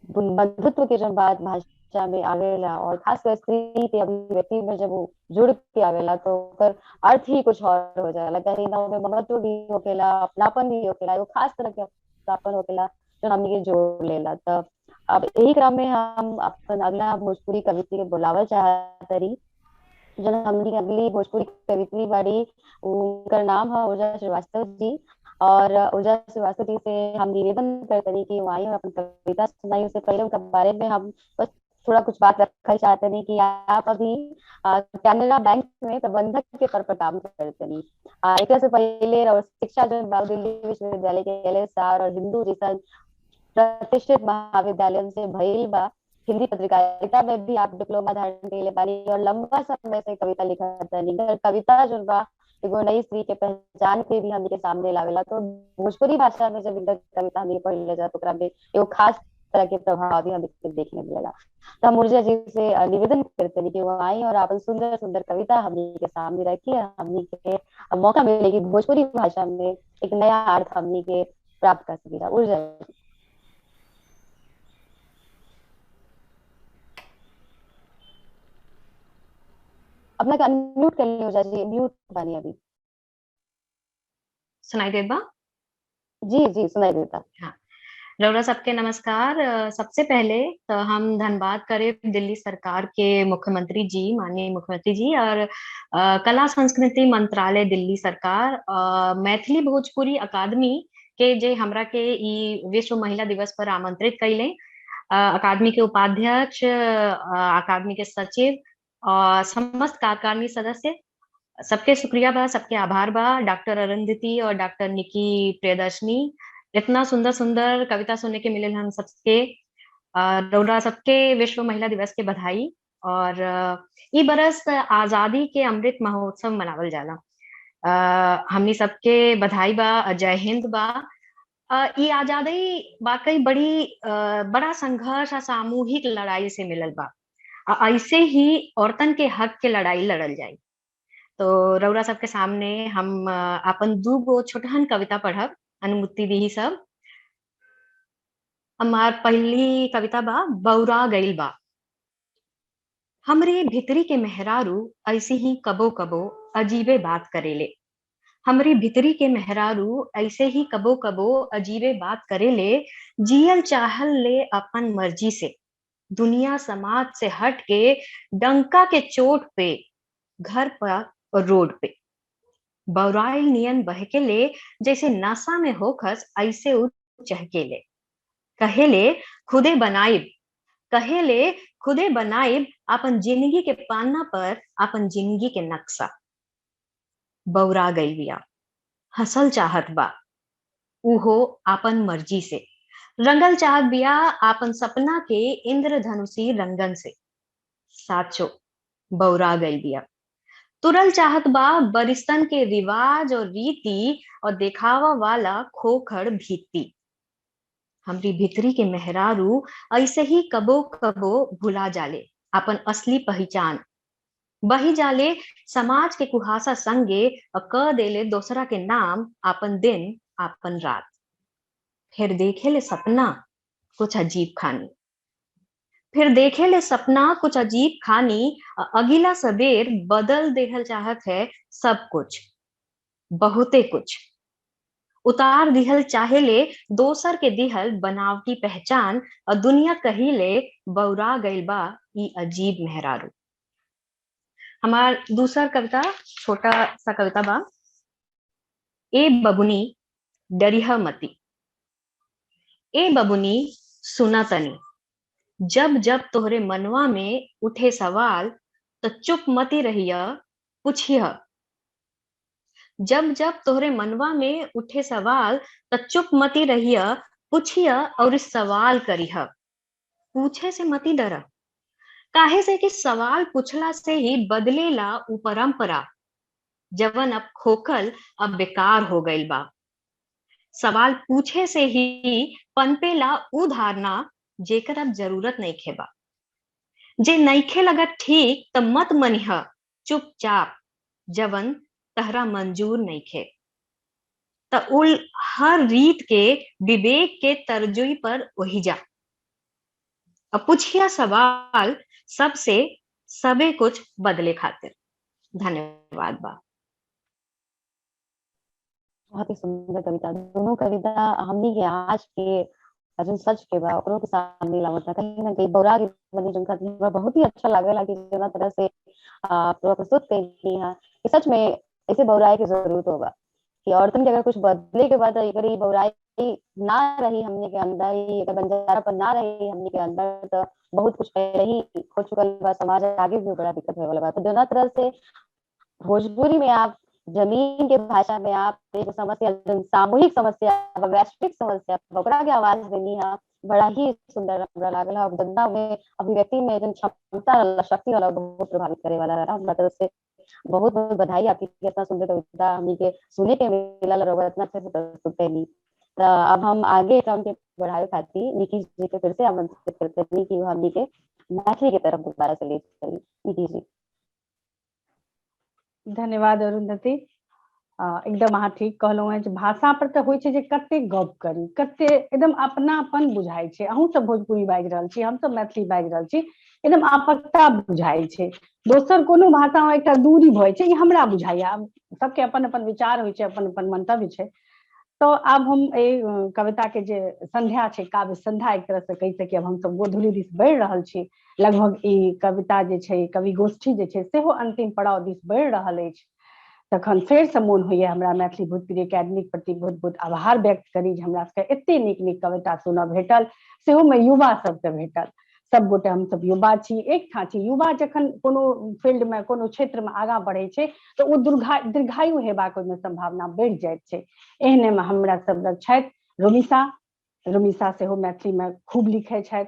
बंधुत्व के जब बात भाषा में आवेला और खासकर स्त्री के अभिव्यक्ति में जब वो जुड़ के आवेला तो ओकर अर्थ ही कुछ और हो जाला। कहीं ना में महत्व भी होकेला, अपनापन भी होकेला, एगो खास तरह के अपनापन होकेला जो हमनी के जोड़ लेला। तब अब यही क्रम में हम अपन अगला भोजपुरी कवित्री के बुलावल चाहतरी। जो हमनी अगली भोजपुरी कवित्री बाड़ी उनका नाम है ऊर्जा श्रीवास्तव जी। और ऊर्जा श्रीवास्तव जी से हम निवेदन करते हैं कि वहीं अपन कविता सुनाई। उससे पहले उनके बारे में हम बस थोड़ा कुछ बात रखना चाहते हैं कि आप अभी कैनरा बैंक में प्रबंधक के तौर पर काम करते हैं। एक से पहले और शिक्षा जो दिल्ली विश्वविद्यालय के LSR और हिंदू जैसा प्रतिष्ठित महाविद्यालय से भइल बा। हिंदी पत्रकारिता में भी आप डिप्लोमा धारण के लिए बानी और लंबा समय से कविता लिखत है। कविता जो बा एगो नई स्त्री के पहचान के भी हमके सामने लावेला। तो भोजपुरी भाषा में जब कविता हमके पढ़ले जाए तो में एगो खास तरह के प्रभाव भी हमके देखने मिलेगा। तो हम ऊर्जा जी से निवेदन करते हैं कि वो आई और आप सुंदर सुंदर कविता हमनी के सामने रखिए। हमनी के मौका मिलेगी भोजपुरी भाषा में एक नया अर्थ हमनी के प्राप्त कर सकेगा। ऊर्जा अपना अनम्यूट कर लियो जी, म्यूट बानी अभी। सुनाई देत बा? जी जी सुनाई देता। हाँ, रउरा सबके नमस्कार। सबसे पहले तो हम धन्यवाद करे दिल्ली सरकार के मुख्यमंत्री जी, माननीय मुख्यमंत्री जी और कला संस्कृति मंत्रालय दिल्ली सरकार मैथिली भोजपुरी अकादमी के जे हमरा के ई विश्व महिला दिवस पर आमंत्रित कैले। अकादमी के उपाध्यक्ष, अकादमी के सचिव और समस्त कार्यकारिणी सदस्य सबके शुक्रिया बा, सबके आभार बा। डॉक्टर अरुंधति और डॉक्टर निकी प्रियदर्शनी, इतना सुंदर सुंदर कविता सुनने के मिले हम सबके। रउरा सबके विश्व महिला दिवस के बधाई। और ई बरस आजादी के अमृत महोत्सव मनावल जाला। हमनी सबके बधाई बा, जय हिंद बा। ई आजादी वाकई बड़ा संघर्ष और सामूहिक लड़ाई से मिलल बा। ऐसे ही औरतन के हक के लड़ाई लड़ल जाए। तो रउरा सबके सामने हम अपन 2 गो छोटहन कविता पढ़ब, अनुमति दी सब। हमार पहली कविता बा बौरा गइल बा। हमरे भितरी के मेहरारू ऐसे ही कबो कबो अजीबे बात करेले। हमरे भितरी के मेहरारू ऐसे ही कबो कबो अजीबे बात करेले। जियल चाहल ले अपन मर्जी से, दुनिया समाज से हट के डंका के चोट पे, घर पर और रोड पे। बौराइल नियन बहकेले, जैसे नशा में होखस ऐसे उ चहकेले। कहेले खुदे बनाइब, कहेले खुदे बनाइब अपन जिंदगी के पाना पर अपन जिंदगी के नक्शा। बौरा गइल बिया, हसल चाहत बा उहो आपन मर्जी से। रंगल चाहत बिया आपन सपना के इंद्रधनुषी रंगन से। साचो बौरा गइल बिया। तुरल चाहत बा बरिस्तन के रिवाज और रीति और देखावा वाला खोखड़ भीति। हमरी भितरी के मेहरारू ऐसे ही कबो कबो भुला जाले अपन असली पहचान, बही जाले समाज के कुहासा संगे और क देले दोसरा के नाम आपन दिन आपन रात। फिर देखे ले सपना कुछ अजीब खानी, फिर देखे ले सपना कुछ अजीब खानी। अगला सबेर बदल देहल चाहत है सब कुछ, बहुते कुछ उतार दिहल चाहे ले दोसर के दिहल बनावटी पहचान। और दुनिया कही ले बौरा गइल बा ई अजीब मेहरारू। हमार दूसर कविता छोटा सा कविता बा। ए बबुनी डरिह मती, ए बबुनी सुना तनी, जब जब तोहरे मनवा में उठे सवाल तो चुप मती रहिया पूछिया। जब जब तोहरे मनवा में उठे सवाल तो चुप मती रहिया पूछिया और इस सवाल करिह। पूछे से मती डरा, काहे से कि सवाल पूछला से ही बदलेला उ परंपरा जवन अब खोखल अब बेकार हो गइल बा। सवाल पूछे से ही पनपेला उ धारणा जेकर अब जरूरत नहीं खेबा। जे नईखे लगत ठीक त मत मनिह चुपचाप, जवन तहरा मंजूर नहीं खे त उल हर रीत के विवेक के तरजुई पर वही जा। अब पूछिया सवाल सबसे सबे कुछ बदले खातिर। धन्यवाद बा। बहुत ही सुंदर कविता। दोनों कविता हमनी के आज के जो सच के बा ओकरो के सामने लावत है। कहीं ना कहीं बौरा के बनी जनका हमरा बहुत ही अच्छा लागेला कि जेना तरह से प्रस्तुत कइली है कि सच में ऐसे बौराए की जरूरत होगा कि औरतन के अगर कुछ बदले के बाद अगर ये बौराई ना रही हमने के अंदर, ही अगर बंजारापन ना रही हमने के अंदर तो बहुत कुछ पहले ही हो चुकल बा। समाज आगे भी बड़ा दिक्कत होने वाला बा। तो दोनों तरह से भोजपुरी में आप, जमीन के भाषा में आप एक समस्या, सामूहिक समस्या, वैश्विक समस्या ओकरा के आवाज देनी है, बड़ा ही सुंदर हमरा लागल है। जनता में अभिव्यक्ति में जन क्षमता शक्ति वाला बहुत प्रभावित करे वाला रहा। हमरा तरफ से बहुत बहुत बधाई आपकी इतना सुंदर कविता हमनी के सुने के मिलल रहा, इतना अच्छे से प्रस्तुत कैली। तो अब हम आगे काम के बढ़ावे खातिर निकी जी के फिर से आमंत्रित करते हैं कि हमनी के मैथिली की तरफ दोबारा से ले चली। निकी जी। धन्यवाद अरुंधति। एकदम अहाँ ठीक कहलहुँ हैं। भाषा पर तो होइ छै जे कते गप करी, कते एकदम अपनापन बुझाइ छै। अहूँ सब भोजपुरी बाजि रहल छी, हम सब मैथिली बाजि रहल छी, एकदम आपकता बुझाइ छै। दोसर कोनो भाषा में एकटा दूरी भऽ छै, ई हमरा बुझाइया। सबके अपन अपन विचार होइ छै, अपन अपन मंतव्य छै। तो अब हम कविता के जे संध्या छै, काव्य संध्या एक तरह से कहि सकी, अब हम सब गोधूली दिस बढ़ि रहल छी। लगभग ई कविता जे छै, कवि गोष्ठी जे छै सेहो अंतिम पड़ाव दिस बढ़ि रहल अछि। तखन फेर से मोन होइया हमरा मैथिली भोजपुरी एकेडमी के प्रति बहुत बहुत आभार व्यक्त करी जे हमरा सबके एते नीक नीक कविता सुनऽ भेटल, सेहो में युवा सबके भेटल। सब गोटे हम सब युवा छी, एक ठाम छी। युवा जखन कोनो फील्ड में, कोनो क्षेत्र में आगाँ बढ़े छै तो ओ दीर्घायु हेबाक ओहिमे संभावना बढ़ि जाइत छै। एहने में हमरा सब लग छथि रोमिसा। रोमिसा सेहो मैथिली में खूब लिखै छथि,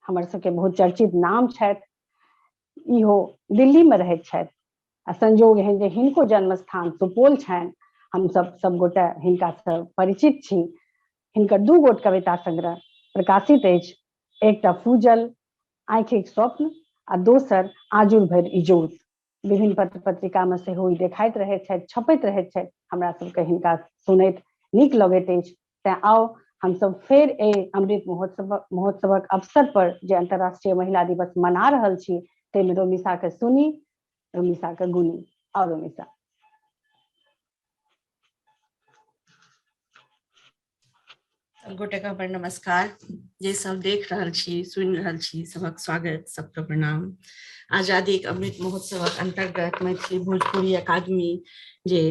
हमर सबके बहुत चर्चित नाम छथि। इहो दिल्ली में रहैत छथि आ संजोग एहन जे हिनको जन्म स्थान सुपौल छनि। हम सब गोटे हिनका से परिचित छी। हिनकर 2 गोट कविता संग्रह प्रकाशित अछि, एकटा फूजल आँखिक स्वप्न आ दोसर आजुर भरि इजोत। विभिन्न पत्र पत्रिका में सेहो ई देखाइत रहैत छथि, छपैत रहैत छथि। हमरा सबके हिनका सुनैत नीक लगैत अछि। तेँ आओ हमसब फेर अमृत महोत्सवक अवसर पर जे अंतर्राष्ट्रीय महिला दिवस मना रहल छी, ताहिमे रोमिसा के सुनी, रोमिसा के गुनी। और रोमिसा। गोटे का बड़ नमस्कार। जे सब देख रहल छी, सुनि रहल छी, सबक स्वागत, सबके प्रणाम। आजादी के अमृत महोत्सव अंतर्गत मैथिली भोजपुरी अकादमी जे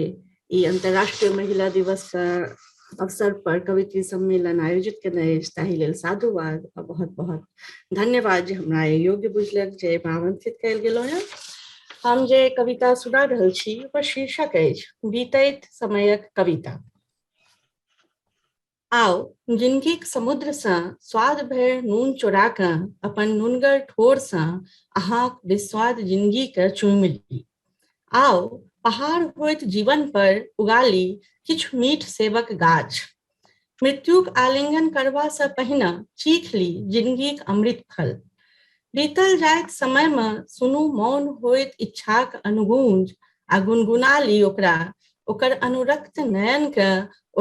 ई अंतर्राष्ट्रीय महिला दिवस अवसर पर कवित्री सम्मेलन आयोजित करने ताहि लेल साधुवाद और बहुत बहुत धन्यवाद जे हमरा योग्य बुझलक जे आमंत्रित कयल गेलो है। हम जे कविता सुना रहल छी ओकर शीर्षक अछि बीतैत समयक कविता। आओ जिनगी समुद्र सँ स्वाद भरि नून चोरा कऽ अपन नुनगर ठोर सँ अहाँक विस्वाद जिंदगी के चूमि ली। आओ पहाड़ होइत जीवन पर उगाली किछु मीठ सेवक गाछ। मृत्युक आलिंगन करबा से पहिने चीख ली जिंदगीक अमृत फल। बीतल जाइत समय में सुनू मौन होइत इच्छाक अनुगूंज आ गुनगुना ली ओकरा ओकर अनुरक्त नयन के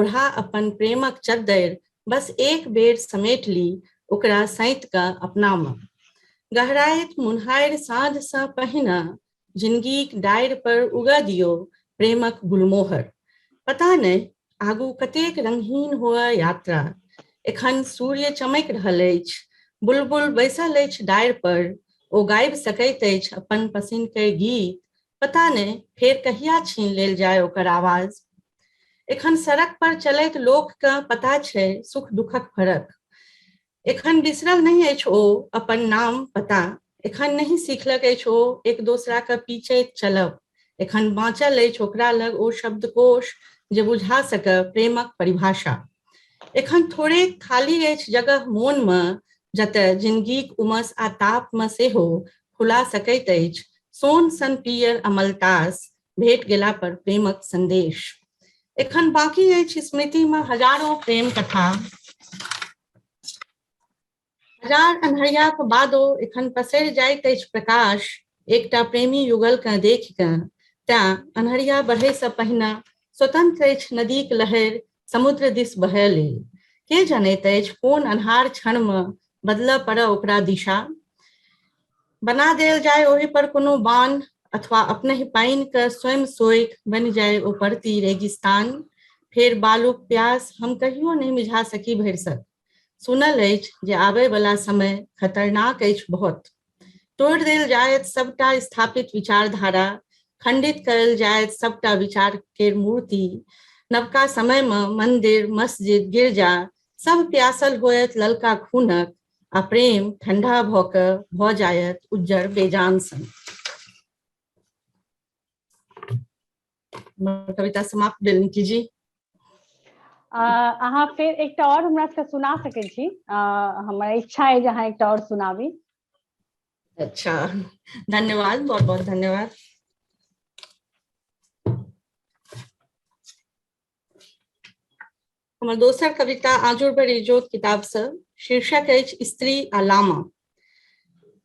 ओढ़ा अपन प्रेमक चद्दर बस एक बेर समेट ली ओकरा सैत के अपना में। गहराइत मुन्हारि साँझ से पहिने जिंदगीक डारि पर उगा दियो प्रेमक गुलमोहर। पता नहीं आगू कतेक रंगहीन हुआ यात्रा, एखन सूर्य चमक रहल अछि, बुलबुल बैसल अछि डारि पर, ओ गाबि सकैत अछि अपन पसिन के गीत। पता नहीं फेर कहिया छीन लेल जाय ओकर आवाज। एखन सड़क पर चलैत लोक के पता छै सुख दुखक फरक। एखन बिसरल नहीं अछि ओ अपन नाम पता, एखन नहीं सीखलक अछि ओ एक दोसरा के पीछे चलब। एखन बाँचल अछि ओकरा लग ओ शब्दकोश जे बुझा सके प्रेमक परिभाषा। एखन थोड़े खाली अछि जगह मोन में जतय जिंदगीक उमस आ ताप में सेहो फुला सकैत अछि सोन सन पियर अमलतास भेट गेला पर प्रेमक संदेश। एखन बाकी अछि स्मृति में हजारों प्रेम कथा, हजार अन्हरियाक बादो एखन पसरि जाइत अछि प्रकाश एकटा प्रेमी युगल के देख के। तें अन्हरिया बढ़े से पहिने स्वतंत्र अछि नदीक लहर समुद्र दिस बहय लेल। के जनैत अछि कोन अन्हार क्षण में बदलऽ पड़े ओकरा दिशा। बना देल जाय ओहि पर कोनो बांध अथवा अपने ही पानि के स्वयं सोइक बनि जाय ओ परती रेगिस्तान। फेर बालुक प्यास हम कहियो नहीं मिझा सकी भरिसक। सुनल अछि जे आबे वाला समय खतरनाक अछि बहुत। तोड़ देल जायत सबटा स्थापित विचारधारा, खंडित करल जायत सबटा विचार के मूर्ति। नवका समय में मंदिर मस्जिद गिरजा सब प्यासल होयत ललका खूनक, आ प्रेम ठंडा भ जायत उज्जर बेजान सन। कविता समाप्त भेल निकी जी। अहाँ फिर एकटा और हमरा सबके सुना सकै छी। हमरा इच्छा है जे अहाँ एकटा और सुनाबी। अच्छा धन्यवाद, बहुत बहुत धन्यवाद। हमर दोसर कविता आजुर भर इजोत किताब से, शीर्षक अछि स्त्री आ लामा।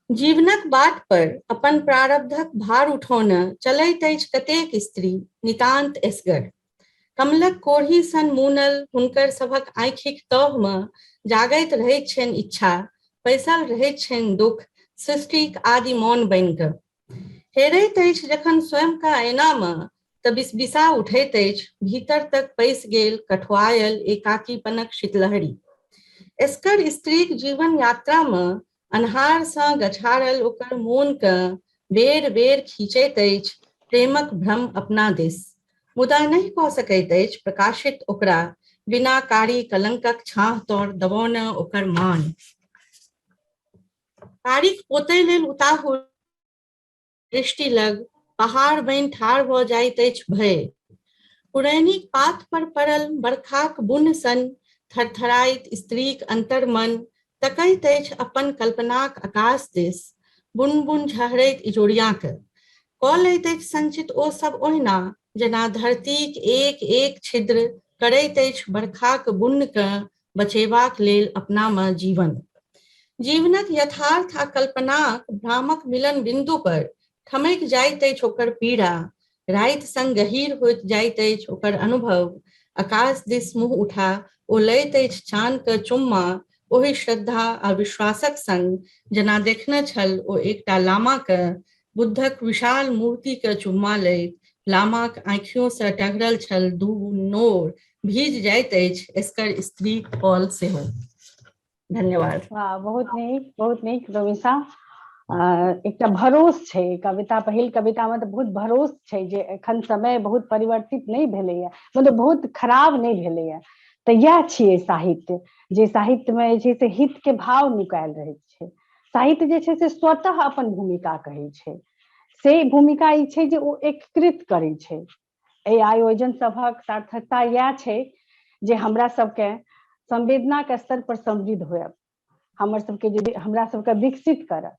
जीवनक बाट पर अपन प्रारब्धक भार उठौने चलैत अछि कतेक स्त्री नितांत एसगर। कमलक कोढ़ी सन मुनल हुनकर सभक आँखिक तह में जागैत रहैत छनि इच्छा, पैसल रहैत छनि दुख सृष्टिक आदि मौन बनि कऽ। हेरैत अछि जखन स्वयं का ऐना में तऽ बिसबिसा उठैत अछि भीतर तक पैस गेल कठुआयल एकाकीपनक शीतलहरी। एसकर स्त्रीक जीवन यात्रा में अन्हार सँ गछारल ओकर मोन के बेर बेर खींचैत अछि प्रेमक भ्रम अपना दिस, मुदा नहीं कऽ सकैत अछि प्रकाशित ओकरा बिना कारी कलंकक छाह तोड़ दबौने ओकर मान। तारीख पोतै लेल उताहुल दृष्टि लग पहाड़ बनि ठाढ़ भ जाइत अछि भय। पुरैनीक पात पर पड़ल बरखाक बुन्न सन थरथराइत स्त्रीक अंतर्मन तकैत अछि अपन कल्पनाक आकाश दिस। बुन बुन झहरैत इजोरिया के कऽ लैत अछि संचित ओ सब ओहिना जेना धरतीक एक एक छिद्र करैत अछि बरखाक बुन्न के बचेबाक लेल अपना में जीवन। जीवनक यथार्थ आ कल्पनाक भ्रामक मिलन बिंदु पर थमैक जाइत अछि ओकर पीड़ा, राति संग गहीर होइत जाइत अछि ओकर अनुभव। आकाश दिस मुँह उठा ओ लैत अछि चान के चुम्मा ओहि श्रद्धा आ विश्वासक संग जेना देखने छल ओ एकटा लामा के बुद्धक विशाल मूर्ति के चुम्मा लैत। लामाक आँखियों से टघरल छल दू नोर भीज जाइत अछि एसकर स्त्री कॉल सेहो। धन्यवाद। वाह, बहुत नीक रोमिसा। एकटा भरोस छै कविता, पहिल कविता में तऽ बहुत भरोस छै जे एखन समय बहुत परिवर्तित नहीं भेलैया, मतलब बहुत खराब नहीं भेलैया। तऽ इएह छियै साहित्य, जे साहित्य में जे छै से हित के भाव नुकायल रहै छै। साहित्य जे छै से स्वतः अपन भूमिका कहै छै, से भूमिका ई छै जे ओ एकीकृत करै छै। एहि आयोजन सभक सार्थकता इएह छै जे हमरा सबके संवेदना के स्तर पर समृद्ध होयब, हमर सबके हमरा सबके विकसित करब,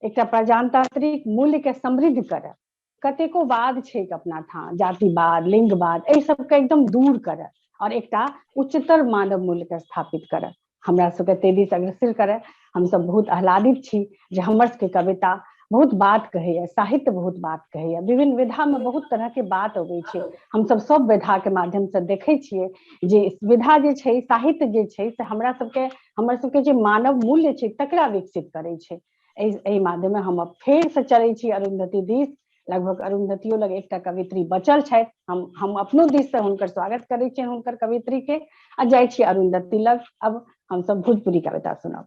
एकटा प्रजातांत्रिक मूल्य के समृद्ध करब। कतेको वाद छै अपना था, जातिवाद, लिंगवाद, एहि सबके एकदम दूर करे और एकटा उच्चतर मानव मूल्य के स्थापित करे, हमरा सबके ताहि दिस अग्रसर करे। हम सब बहुत आह्लादित छी जे हमर सबके कविता बहुत बात कहैया, साहित्य बहुत बात कहैया, विभिन्न विधा में बहुत तरह के बात अबै छै। हम सब विधा के माध्यम से देखै छियै जे विधा जे छै, साहित्य जे छै से हमर सबके जे मानव मूल्य छै तकरा विकसित करै छै। एहि माध्यमे हम फेर से चलै छी अरुंधति दिस। लगभग अरुंधतियो लग एकटा कवित्री बचल छथि, हम अपनो दिस से हुनकर स्वागत करै छियनि, हुनकर कवित्री के, आ जाइ छी अरुंधति लग। अब हम सब भोजपुरी कविता सुनब।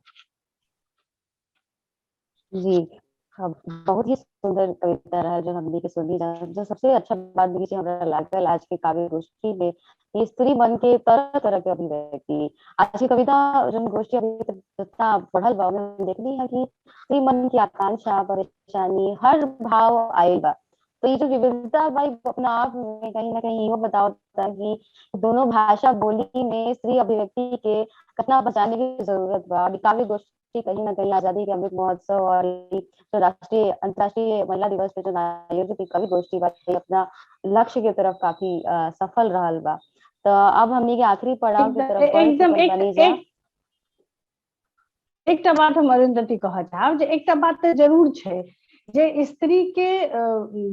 जी, बहुत ही सुंदर कविता रहा जो हमने के सुनी। जो सबसे अच्छा बात देखिए हमरा लागल आज के काव्य गोष्ठी में, ये स्त्री मन के तरह तरह के अभिव्यक्ति। आज की कविता जो गोष्ठी अभी तक जितना पढ़ल बा उसमें देखनी है कि स्त्री मन की आकांक्षा, परेशानी, हर भाव आयल बा। तो ये जो विविधता भाई अपना आप में कहीं ना कहीं यो बताता कि दोनों भाषा बोली में स्त्री अभिव्यक्ति के कितना बचाने की जरूरत बा। काव्य गोष्ठी कहीं ना कहीं आजादी के अमृत महोत्सव और जो राष्ट्रीय अंतर्राष्ट्रीय महिला दिवस पे जो आयोजित कवि गोष्ठी बा अपना लक्ष्य के तरफ काफी सफल रहल बा। तो अब हमने के आखिरी पड़ाव की तरफ बढ़ चुकल बनी जा। एकटा बात हम अरुंधति कह चाहब जे एकटा बात तो जरूर छै जे स्त्री के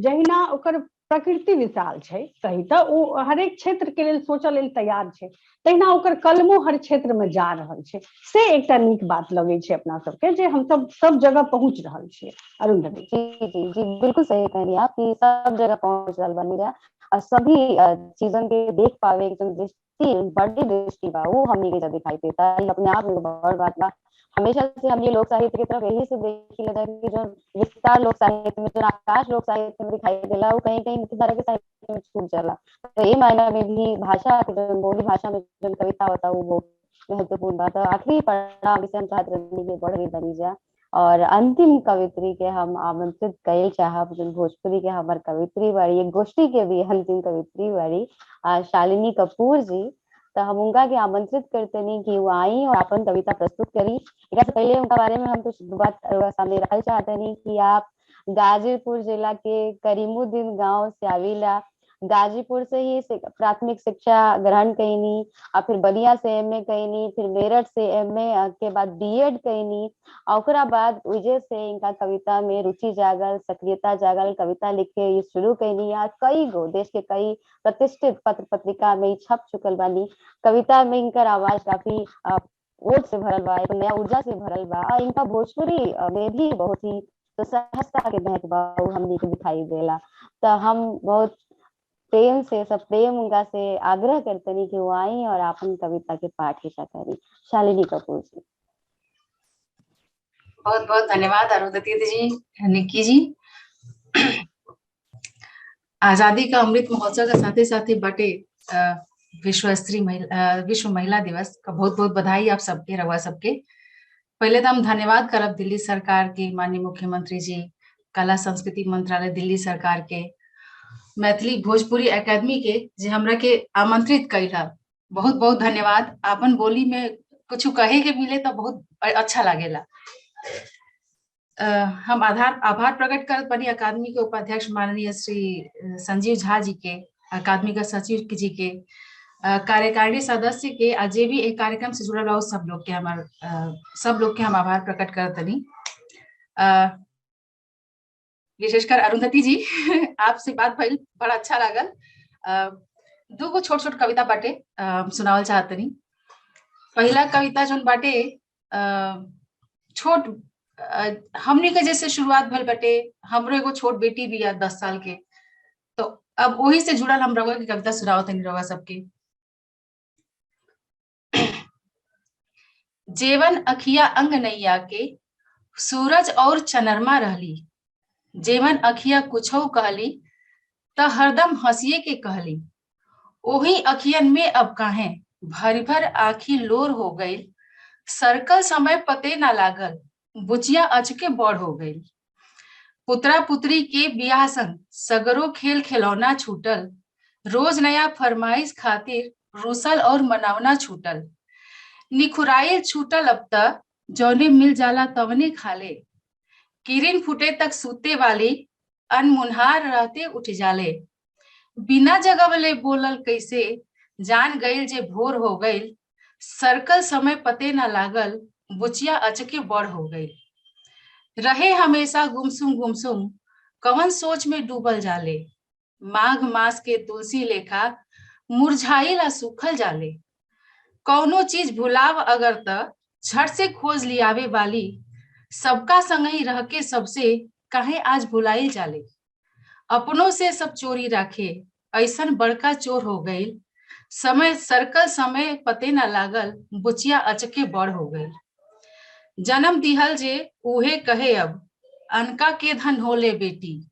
जहिना ओकर प्रकृति विशाल छै, कही तो ओ हरेक क्षेत्र के लेल सोचऽ लेल तैयार छै, तहिना ओकर कलमो हर क्षेत्र में जा रहल छै। से एकटा नीक बात लगे छै अपना सबके जे हम सब जगह पहुंच रहल छियै। अरुंधति जी जी जी बिल्कुल सही कह रही आप कि सब जगह पहुंच रहल बनी जा और सभी चीजों के देख पावे जो दृष्टि, बड़ी दृष्टि बा वो हमनी के दिखाई देता है। अपने आप में बड़ बात बा। हमेशा से हम ये लोक साहित्य की तरफ यही से देखी लगा कि जो विस्तार लोक साहित्य में, जो आकाश लोक साहित्य में दिखाई देला वो कहीं कहीं मुख्य धारा के साहित्य में छूट जाला। तो ये मायना में भी भाषा के जो बोली भाषा में जो कविता होता है वो महत्वपूर्ण बात है। आखिरी पड़ाव जिसे हम चाहते रहने के बढ़ गई बनी जा और अंतिम कवित्री के हम आमंत्रित कई चाहब जो भोजपुरी के हमार कवित्री बाड़ी, एक गोष्ठी के भी अंतिम कवित्री बाड़ी शालिनी कपूर जी। तो हम उनका के आमंत्रित करते नहीं कि वो आई और अपन कविता प्रस्तुत करी। इससे पहले उनका बारे में हम कुछ बात सामने रखना चाहते नहीं कि आप गाजीपुर जिला के करीमुद्दीन गांव से आविला, गाजीपुर से ही प्राथमिक शिक्षा ग्रहण कईनी और फिर बलिया से एमए कईनी, फिर मेरठ से एमए के बाद बीएड कईनी और ओकरा बाद वजह से इनका कविता में रुचि जागल, सक्रियता जागल, कविता लिखे ये शुरू कईनी। या कई गो देश के कई प्रतिष्ठित पत्र पत्रिका में छप चुकल बानी। कविता में इनकर आवाज काफी ओट से भरल बा, एक नया ऊर्जा से भरल बा। इनका भोजपुरी में भी बहुत ही तो सहजता के महक बा हमने के दिखाई देला। तो हम बहुत प्रेम से सब प्रेम उनका से आग्रह करते नहीं कि वो आई और अपन कविता के पाठ हिस्सा करी। शालिनी कपूर जी। बहुत बहुत धन्यवाद अरुंधति जी, निक्की जी। आजादी का अमृत महोत्सव के साथ ही बाटे विश्व महिला दिवस का बहुत बहुत बधाई आप सबके, रवा सबके। पहले तो हम धन्यवाद करब दिल्ली सरकार के माननीय मुख्यमंत्री जी, कला संस्कृति मंत्रालय दिल्ली सरकार के, मैथिली भोजपुरी एकेडमी के जे हमरा के आमंत्रित कैला। बहुत बहुत धन्यवाद। अपन बोली में कुछ कहे के मिले तो बहुत अच्छा लागेला। हम आभार प्रकट करत बनी अकादमी के उपाध्यक्ष माननीय श्री संजीव झा जी के, अकादमी का सचिव जी के, कार्यकारिणी सदस्य के, जे भी एक कार्यक्रम से जुड़ल रहो सब लोग के हम आभार प्रकट करत बनी। विशेषकर अरुंधति जी आपसे बात भइल बड़ा अच्छा लागल। दो गो छोट छोट कविता बाटे सुनावल चाहतनी। पहला कविता जोन बाटे छोट हमने के जैसे शुरुआत भइल बाटे, हमरो एगो छोट बेटी भी है 10 साल के, तो अब वही से जुड़ल हम रवा की कविता सुनावतनी रवा सबके। जेवन अखिया अंग नैया के सूरज और चनरमा रहली, जेवन अखिया कुछो कहली त हरदम हंसिए के कहली, ओही अखियन में अब काहे भर भर आखी लोर हो गई, सर्कल समय पते ना लागल, बुचिया अचके बड़ हो गई। पुत्रा पुत्री के बियाह संग सगरो खेल खिलौना छूटल, रोज नया फरमाइश खातिर रूसल और मनावना छूटल, निखुराइल छूटल अब त जौने मिल जाला तवने खाले, किरिन फूटे तक सूते वाली अनमुनहार रहते उठ जाले। बिना जगवले बोलल कैसे, जान गईल जे भोर हो गईल। सर्कल समय पते न लागल, बुचिया अचके बड़ हो गई। रहे हमेशा गुमसुम गुमसुम, कवन सोच में डूबल जाले। माघ मास के तुलसी लेखा, मुरझाइल आ सूखल जाले। कौनो चीज भुलाव अगर त झट से खोज लियावे वाली, सबका संगही रह के सबसे काहे आज भुलाइल जाले। अपनों से सब चोरी राखे, ऐसन बड़का चोर हो गई। समय सर्कल समय पते न लागल, बुचिया अचके बड़ हो गई। जन्म दिहल जे उहे कहे अब, अनका के धन होले बेटी।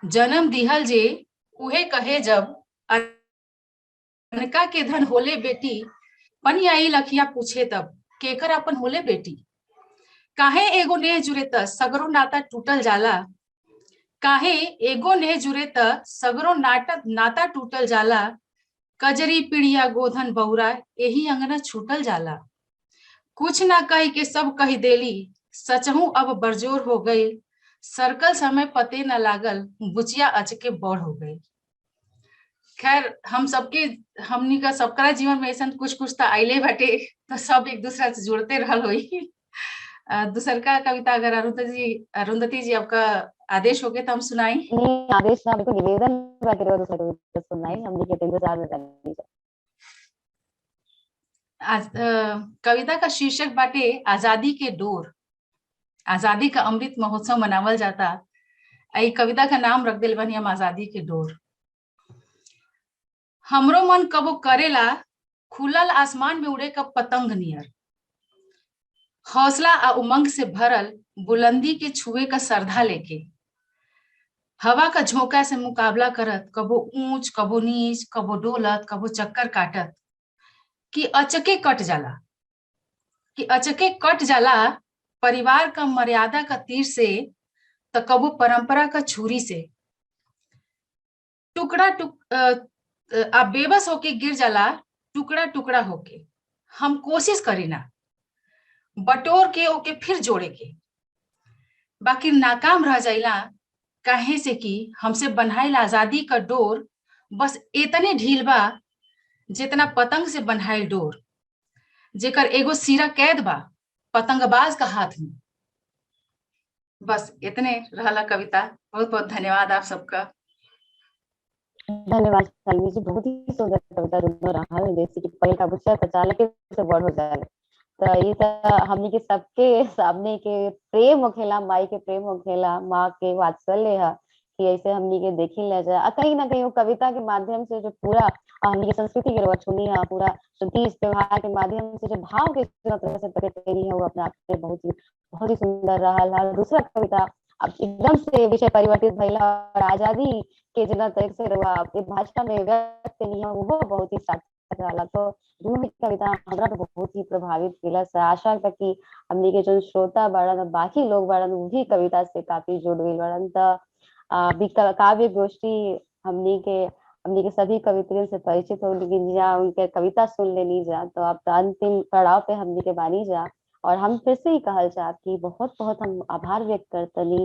जन्म दिहल जे उहे कहे जब, अनका के धन होले बेटी। पनी आई लखिया पूछे तब, केकर अपन होले बेटी। काहे एगो नेह जुरे त सगरो नाता टूटल जाला। काहे एगो नेह जुरे त सगरो नाता टूटल जाला। कजरी पिड़िया गोधन बहुरा, यही अंगना छूटल जाला। कुछ ना कही के सब कही देली, सचहू अब बरजोर हो गई। सर्कल समय पते न लागल, बुचिया अचके बड़ हो गई। खैर हमनी का सबका जीवन में ऐसा कुछ कुछ तो आइले बटे, तो सब एक दूसरा से जुड़ते रहल होई। दूसर का कविता अगर अरुंधति जी आपका आदेश हो गया तो हम सुनाई। नहीं, आदेश ना, बिल्कुल निवेदन बात करो, दूसरा कविता सुनाई। हम भी कहते हैं इंतजार में करनी चाहिए। आज कविता का शीर्षक बाटे आजादी के डोर। आजादी का अमृत महोत्सव मनावल जाता। आई कविता का नाम रख दिल बनी हम आजादी के डोर। हमरो मन कबो करेला, खुलल आसमान में उड़े कब पतंग नियर। हौसला आ उमंग से भरल, बुलंदी के छुए का सरधा लेके। हवा का झोंका से मुकाबला करत, कबो ऊंच कबो नीच, कबो डोलत कबो चक्कर काटत। कि अचके कट जाला परिवार का मर्यादा का तीर से, तो कबो परंपरा का छुरी से। आप बेबस होके गिर जाला, टुकड़ा टुकड़ा होके। हम कोशिश करी ना बटोर के ओके फिर जोड़े के, बाकी नाकाम रह जाइला। काहे से कि हमसे बन्हाइल आजादी का डोर बस इतने ढील बा, जितना पतंग से बन्हाइल डोर। जेकर एगो सिरा कैद बा पतंगबाज का हाथ में। बस इतने रहला कविता। बहुत बहुत धन्यवाद आप सबका। धन्यवाद शालिनी जी, बहुत ही सुंदर कविता दोनों रहा। जैसे कि पहले का बुच्चा अचानक से बड़ हो जाए, तो ये तो हमनी के सबके सामने के प्रेम होखेला, माई के प्रेम होखेला, माँ के वात्सल्य है कि ऐसे हमनी के देखी ले जाए। कहीं ना कहीं वो कविता के माध्यम से जो पूरा हमनी के संस्कृति के रचुनी है, पूरा तीज त्योहार के माध्यम से जो भाव के तरह से प्रकट करी है, वो अपने आप में बहुत ही सुंदर रहा। दूसरा कविता अब एकदम से विषय परिवर्तित भइला और आजादी के जना तरह से रहुआ भाषा में व्यक्त नहीं है, वो बहुत ही सार्थक रहा। तो दोनों कविता हमरा तो बहुत ही प्रभावित किला से। आशा तक कि हमनी के जो श्रोता बाड़न, बाकी लोग बाड़न, वो भी कविता से काफी जुड़ गई बाड़न। तो काव्य गोष्ठी हमनी के सभी कवित्रियों से परिचित हो, लेकिन जा उनके कविता सुन लेनी जा, तो अब तो अंतिम पड़ाव पे हमनी के बानी जा। और हम फिर से ही कहल चाहत कि बहुत बहुत हम आभार व्यक्त करतनी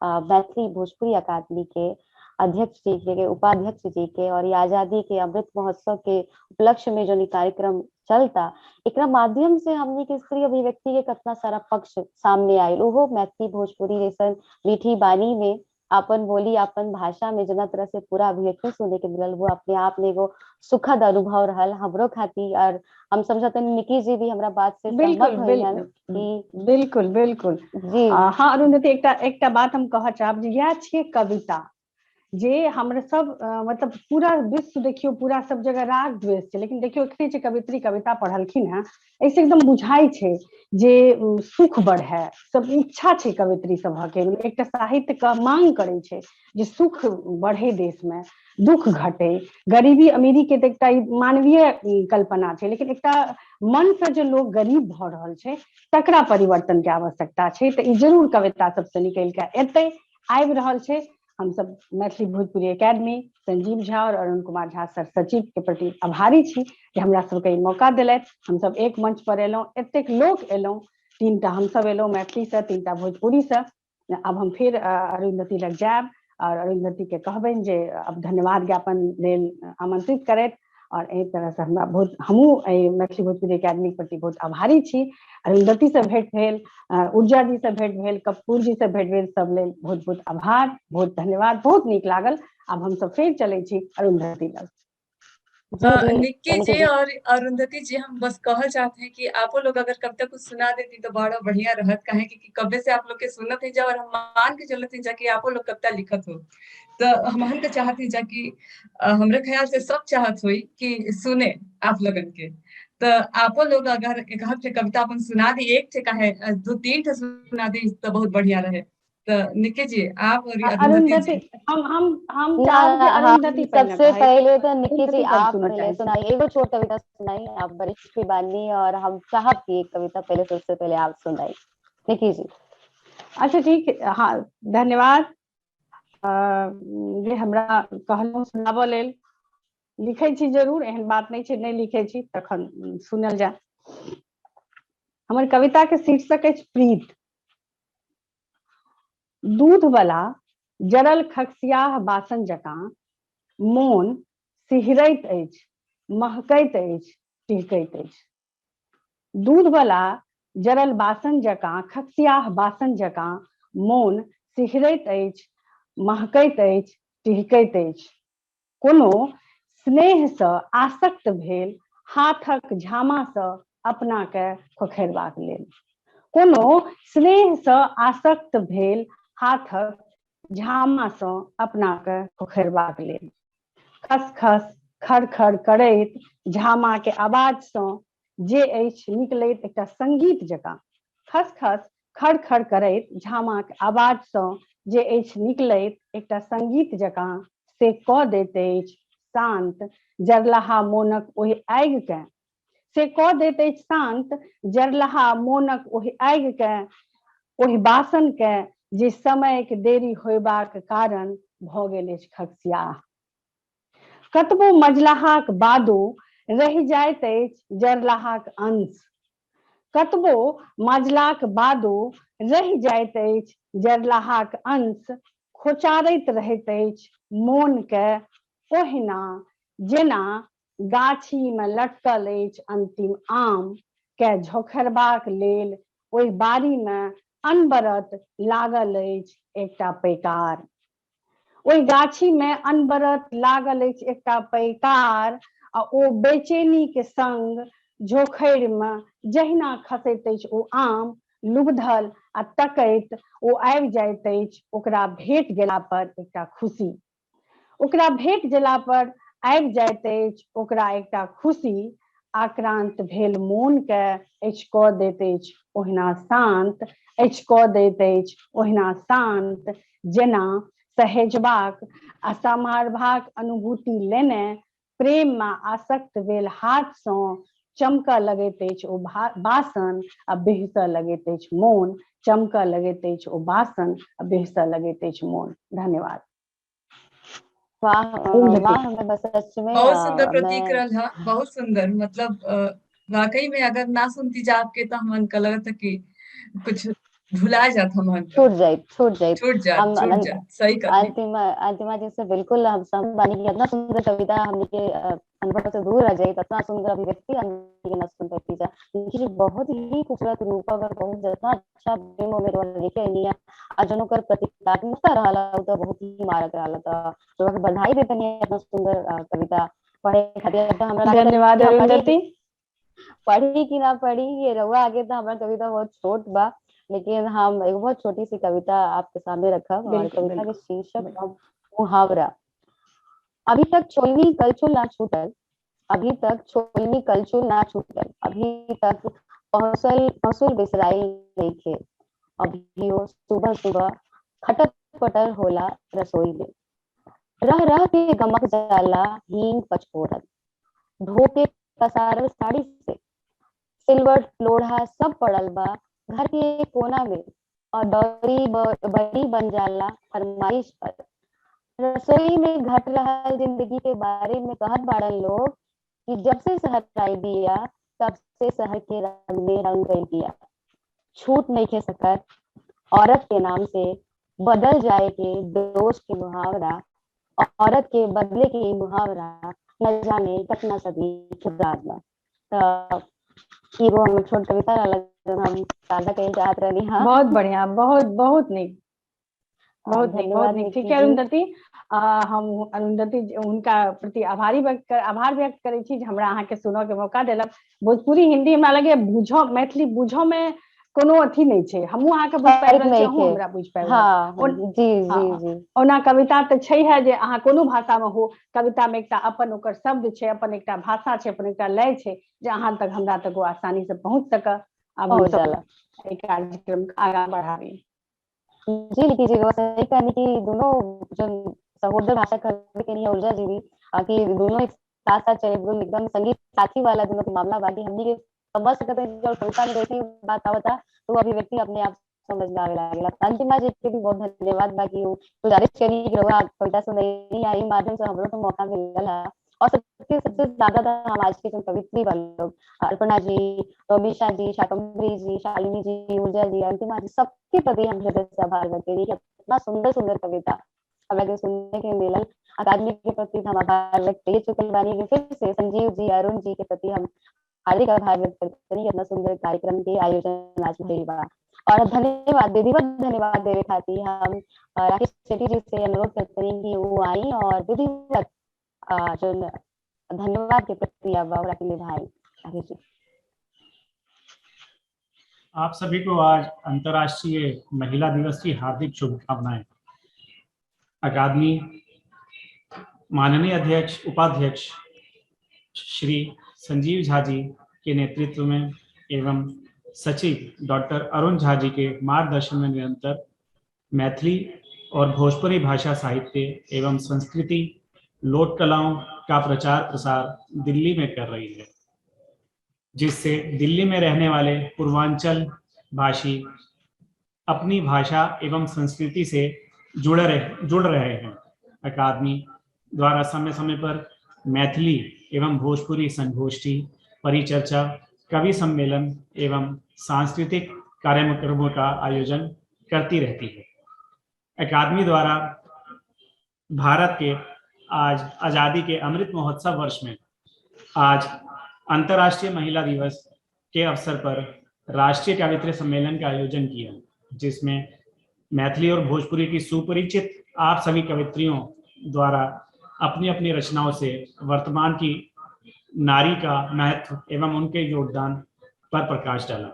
मैथिली भोजपुरी अकादमी के अध्यक्ष जी के, उपाध्यक्ष जी के, और ये आजादी के अमृत महोत्सव के उपलक्ष्य में जो कार्यक्रम चलता, एक माध्यम से हमनी के स्त्री अभिव्यक्ति के कितना सारा पक्ष सामने आयल। वो मैथिली भोजपुरी जैसन मीठी बानी में अपन बोली, अपन भाषा में जना तरह से पूरा अभिव्यक्ति सुने के मिलल, वो अपने आप में एगो सुखद अनुभव रहल हमरो खातिर। और हम समझते निकी जी भी हमरा बात से सहमत होइहन कि बिल्कुल बिल्कुल जी। हाँ अरुंधति, एकटा बात हम कह चाहब, यह छियै कविता जे हमरा सब मतलब पूरा विश्व देखियो, पूरा सब जगह राग द्वेष छै, लेकिन देखियो एखने जे कवित्री कविता पढ़लखिन हैं, ऐसे एकदम बुझाई छै जे सुख बढ़े। सब इच्छा छै कवित्री सभके, एकटा साहित्य का मांग करे छै जे सुख बढ़े, देश में दुख घटे। गरीबी अमीरी के एकटा मानवीय कल्पना छै, लेकिन एकटा मन से जो लोग गरीब भ रहल छै तकरा परिवर्तन के आवश्यकता छै। तो जरूर कविता सबसे निकल के एते आबि रहल छै। हम सब मैथिली भोजपुरी अकादमी, संजीव झा और अरुण कुमार झा सर सचिव के प्रति आभारी छी कि हमरा सबके मौका दिलथि। हम सब एक मंच पर एलहुं, एतेक लोग एलहुं, 3टा हम सब एलहुं मैथिली से, 3टा भोजपुरी से। अब हम फिर अरुंधति लग जायब और अरुंधति के कहबनि जे अब धन्यवाद ज्ञापन लेल आमंत्रित करैत और एहि तरह से हमरा बहुत हमहूँ मैथिली भोजपुरी अकादमी के प्रति बहुत आभारी छी। अरुंधति से भेंट भेल, ऊर्जा जी से भेंट भेल, कपूर जी से भेंट भेल, सब लेल बहुत बहुत आभार, बहुत धन्यवाद, बहुत नीक लागल। अब हम सब फिर चले छी अरुंधति लग। निक्की जी और अरुंधति जी, हम बस कहना चाहते हैं कि आप लोग अगर कविता कुछ सुना देती तो बड़ा बढ़िया रहत, काहे कि कबे से आप लोग के सुनत है जा और हम मान के चलत है जा कि आप लोग कविता लिखत हो, तो हम के चाहत है जा कि हमरे ख्याल से सब चाहत हुई कि सुने आप लोगन के। तो आप लोग अगर एक हफ्ते कविता अपन सुना दी, एक थे काहे 2-3 थे सुना दी तो बहुत बढ़िया रहे। तो निक्की जी आप और अरुंधति जी हम चाहब कि अरुंधति सबसे पहले तो निक्की जी अरुंधति कब आप सुनना पहले चाहती? सुनाइए, एगो छोट कविता सुनाई, आप वरिष्ठ भी बानी और हम चाहब कि एक कविता पहले सबसे पहले आप सुनाई निक्की जी। अच्छा ठीक है, हाँ धन्यवाद। जे हमरा कहलहुँ सुनाबऽ लेल, लिखै छी जरूर, एहन बात नहीं छै नहीं लिखै छी, तखन सुनल जा। हमर कविता के शीर्षक अछि प्रीत। दूध वाला जरल खगसियाह बासन जकाँ मोन सिहरैत अछि, महकैत अछि, टिहकैत अछि। दूध वाला जरल बासन जकाँ, खगसियाह बासन जकाँ मोन सिहरैत अछि, महकैत अछि, टिहकैत अछि। कोनो स्नेह सँ आसक्त भेल हाथक झामा सँ अपना के खोखैरबाक लेल। कोनो स्नेह सँ आसक्त भेल हाथक झामा सँ अपना के खोखैरबाक लेल। खस खस खड़ खड़ करैत झामा के आवाज सँ जे अछि निकलैत एकटा संगीत जकाँ। खस खस खड़ खड़ करैत झामा के आवाज सँ जे अछि निकलैत एकटा संगीत जकाँ से कऽ दैत अछि शांत जरलाहा मोनक ओहि आगि के। से कऽ दैत अछि शांत जरलाहा मोनक ओहि आगि के, ओहि बासन के जे समय के देरी होयबाक कारण भऽ गेल अछि खगसियाह। कतबो मजलाहाक बादो रहि जाइत अछि जरलाहाक अंश। कतबो मजलाक बादो रहि जाइत अछि जरलाहाक अंश। खोचारैत रहैत अछि मोन के ओहिना जेना गाछी में लटकल अछि अंतिम आम के झोखरबाक लेल ओहि बारी में अनबरत लागल अछि एकटा पैकार। ओहि गाछी में अनबरत लागल अछि एकटा पैकार, आ ओ बेचैनी के संग झोखैर में जहिना खसैत अछि ओ आम, लुभधल आ तकैत ओ आबि जाइत अछि ओकरा भेट गेला पर एकटा खुशी। ओकरा भेट गेला पर आबि जाइत अछि ओकरा एकटा खुशी। आक्रांत भेल मोन के अछि कऽ दैत अछि ओहिना शांत, अछि कऽ दैत अछि ओहिना शांत जेना सहेजबाक आ सम्हारबाक अनुभूति लेने प्रेम में आसक्त भेल हाथ सँ चमकऽ लगैत अछि ओ बासन आ बिहसऽ लगैत अछि मोन। चमकऽ लगैत अछि ओ बासन आ बिहसऽ लगैत अछि मोन। धन्यवाद। वाह वाह, मैं बस सच में बहुत सुंदर मैं प्रतीक रहा, बहुत सुंदर। मतलब वाकई में अगर ना सुनती जा आपके तो हमन का लगता कि कुछ भुला जात, हमन का छूट जाए छूट जात। सही कहा। अंतिमा जी से बिल्कुल हम सहमत बानी कि इतना सुंदर कविता हमके अनुभव से दूर रह जाए, इतना सुंदर अभिव्यक्ति हमके ना सुन पाती जा। देखिए बहुत ही खूबसूरत रूप अगर बहुत जितना अच्छा प्रेम में रोल लिखे निया अजनो कर प्रतीकात्मकता रहला तो बहुत ही मारक रहला। तो तो बधाई देते हैं इतना सुंदर कविता पढ़े खातिर। तो हमरा धन्यवाद अरुंधति। पढ़ी कि ना पढ़ी ये रहुआ आगे तो हमारा कविता बहुत छोट बा, लेकिन हम एक बहुत छोटी सी कविता आपके सामने रखब और कविता के शीर्षक मुहावरा। अभी तक छोलनी कलछुल ना छूटल, अभी तक छोलनी कलछुल ना छूटल, अभी तक पहुंचल बिसराई नइखे, अभी वो सुबह सुबह खटक पटर होला रसोई में। रह रह के गमक जाला हींग पचफोरन, धोके पसारल साड़ी से सिल्वर लोढ़ा सब पड़ल बा घर के कोना में, और दौरी बड़ी बन जाला फरमाइश पर। रसोई में घट रहा जिंदगी के बारे में कहत बाड़न लोग कि जब से शहर आई बिया तब से शहर के रंग में रंग गई बिया। छूट नहीं खे सकत औरत के नाम से बदल जाए के दोष के मुहावरा, औरत के बदले के मुहावरा, न जाने कितना सदी खुदार। तो एगो हम छोट कविता रहल जौन हम साझा कइल चाहत रहनी हा। बहुत बढ़िया, बहुत बहुत नीक, बहुत नीक, बहुत धन्यवाद नीक। ठीक निकी है जी। अरुंधति, हम अरुंधति हुनका प्रति आभार व्यक्त करै छी जे हमरा अहाँके सुनऽ के मौका देलक। भोजपुरी हिंदी हमरा लगे बुझऽ, मैथिली बुझऽ में कोनो अथी नहीं छै, हमहूँ अहाँके बुझ पाबि रहल छी, अहूँ हमरा बुझ पाबि रहल हाँ जी जी जी। ओना कविता तऽ छै है जे अहाँ कोनो भाषा में हो, कविता में एकटा अपन ओकर शब्द छै, अपन एकटा भाषा छै, अपन एकटा लय छै जे अहाँ तक हमरा तक वो आसानी से पहुंच सके। अब हम सब एहि कार्यक्रम आगाँ बढ़ाबी। जी निकी जी, सही कहनी कि दोनों जो सहोदर भाषा कवि के लिए ऊर्जा जी भी कि दोनों एक साथ साथ चले, एकदम संगीत साथी वाला दोनों के मामला बाकी हमनी के समझ सकते हैं। जब कविता में जैसी बात आवता तो अभिव्यक्ति अपने आप समझ में आवे लागेला। अंतिमा जी के भी बहुत धन्यवाद बाकी गुजारिश करी कि रउआ कविता सुनैनी आई माध्यम से हमरो को मौका मिलल है। और सबसे ज्यादा तो हम आज के जो कवित्री वाले लोग, अल्पना जी, रोमिशा जी, शाकंभरी जी, शालिनी जी, ऊर्जा जी, अंतिमा जी, सबके प्रति हम हृदय से आभार व्यक्त करी। इतना सुंदर सुंदर कविता हमरा के सुनने के मिलल। अकादमी के प्रति हम आभार व्यक्त कर चुकल बानी। फिर से संजीव जी, अरुण जी के प्रति हम हार्दिक आभार व्यक्त करते हैं। इतना सुंदर कार्यक्रम के आयोजन आज भइल बा। और धन्यवाद, विधिवत धन्यवाद देवे खातिर हम राकेश शेट्टी जी से अनुरोध करते हैं कि वो आई और विधिवत जो धन्यवाद के प्रक्रिया बाबरा के निभाई। राकेश जी। आप सभी को आज अंतर्राष्ट्रीय महिला दिवस की हार्दिक शुभकामनाएं। अकादमी माननीय अध्यक्ष उपाध्यक्ष श्री संजीव झा जी के नेतृत्व में एवं सचिव डॉक्टर अरुण झा जी के मार्गदर्शन में निरंतर मैथिली और भोजपुरी भाषा साहित्य एवं संस्कृति लोक कलाओं का प्रचार प्रसार दिल्ली में कर रही है, जिससे दिल्ली में रहने वाले पूर्वांचल भाषी अपनी भाषा एवं संस्कृति से जुड़ रहे हैं। अकादमी द्वारा समय समय पर मैथिली एवं भोजपुरी संगोष्ठी, परिचर्चा, कवि सम्मेलन एवं सांस्कृतिक कार्यक्रमों का आयोजन करती रहती है। अकादमी द्वारा भारत के आज आज़ादी के अमृत महोत्सव वर्ष में आज अंतर्राष्ट्रीय महिला दिवस के अवसर पर राष्ट्रीय कवित्री सम्मेलन का आयोजन किया, जिसमें मैथिली और भोजपुरी की सुपरिचित आप सभी कवित्रियों द्वारा अपनी अपनी रचनाओं से वर्तमान की नारी का महत्व एवं उनके योगदान पर प्रकाश डाला।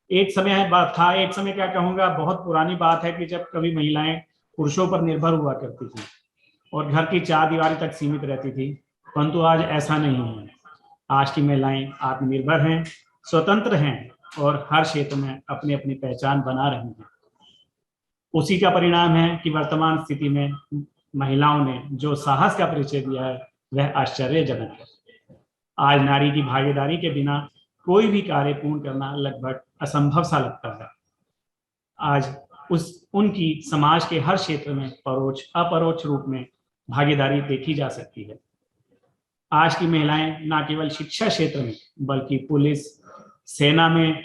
एक समय क्या कहूँगा, बहुत पुरानी बात है कि जब कभी महिलाएं पुरुषों पर निर्भर हुआ करती थी और घर की चार दीवारी तक सीमित रहती थी, परंतु आज ऐसा नहीं है। आज की महिलाएं आत्मनिर्भर हैं, स्वतंत्र हैं और हर क्षेत्र में अपनी अपनी पहचान बना रही हैं। उसी का परिणाम है कि वर्तमान स्थिति में महिलाओं ने जो साहस का परिचय दिया है वह आश्चर्यजनक है। आज नारी की भागीदारी के बिना कोई भी कार्य पूर्ण करना लगभग असंभव सा लगता है। आज उनकी समाज के हर क्षेत्र में परोक्ष अपरोक्ष रूप में भागीदारी देखी जा सकती है। आज की महिलाएं न केवल शिक्षा क्षेत्र में बल्कि पुलिस, सेना में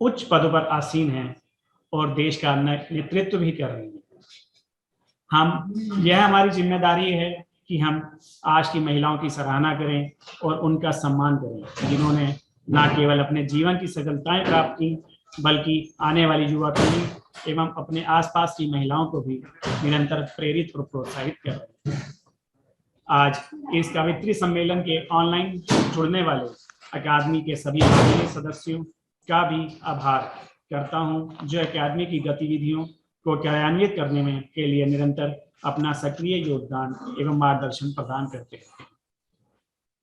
उच्च पदों पर आसीन हैं और देश का नेतृत्व भी कर रही हैं। यह हमारी जिम्मेदारी है कि हम आज की महिलाओं की सराहना करें और उनका सम्मान करें, जिन्होंने न केवल अपने जीवन की सफलताएं प्राप्त की बल्कि आने वाली युवा पीढ़ी एवं अपने आसपास की महिलाओं को भी निरंतर प्रेरित और प्रोत्साहित कर रहे हैं। आज इस कवित्री सम्मेलन के ऑनलाइन जुड़ने वाले अकादमी के सभी सदस्यों का भी आभार करता हूं, जो अकादमी की गतिविधियों को कार्यान्वित करने में के लिए निरंतर अपना सक्रिय योगदान एवं मार्गदर्शन प्रदान करते हैं।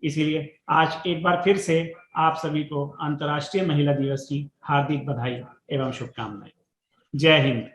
इसीलिए आज एक बार फिर से आप सभी को अंतर्राष्ट्रीय महिला दिवस की हार्दिक बधाई एवं शुभकामनाएं। जय हिंद।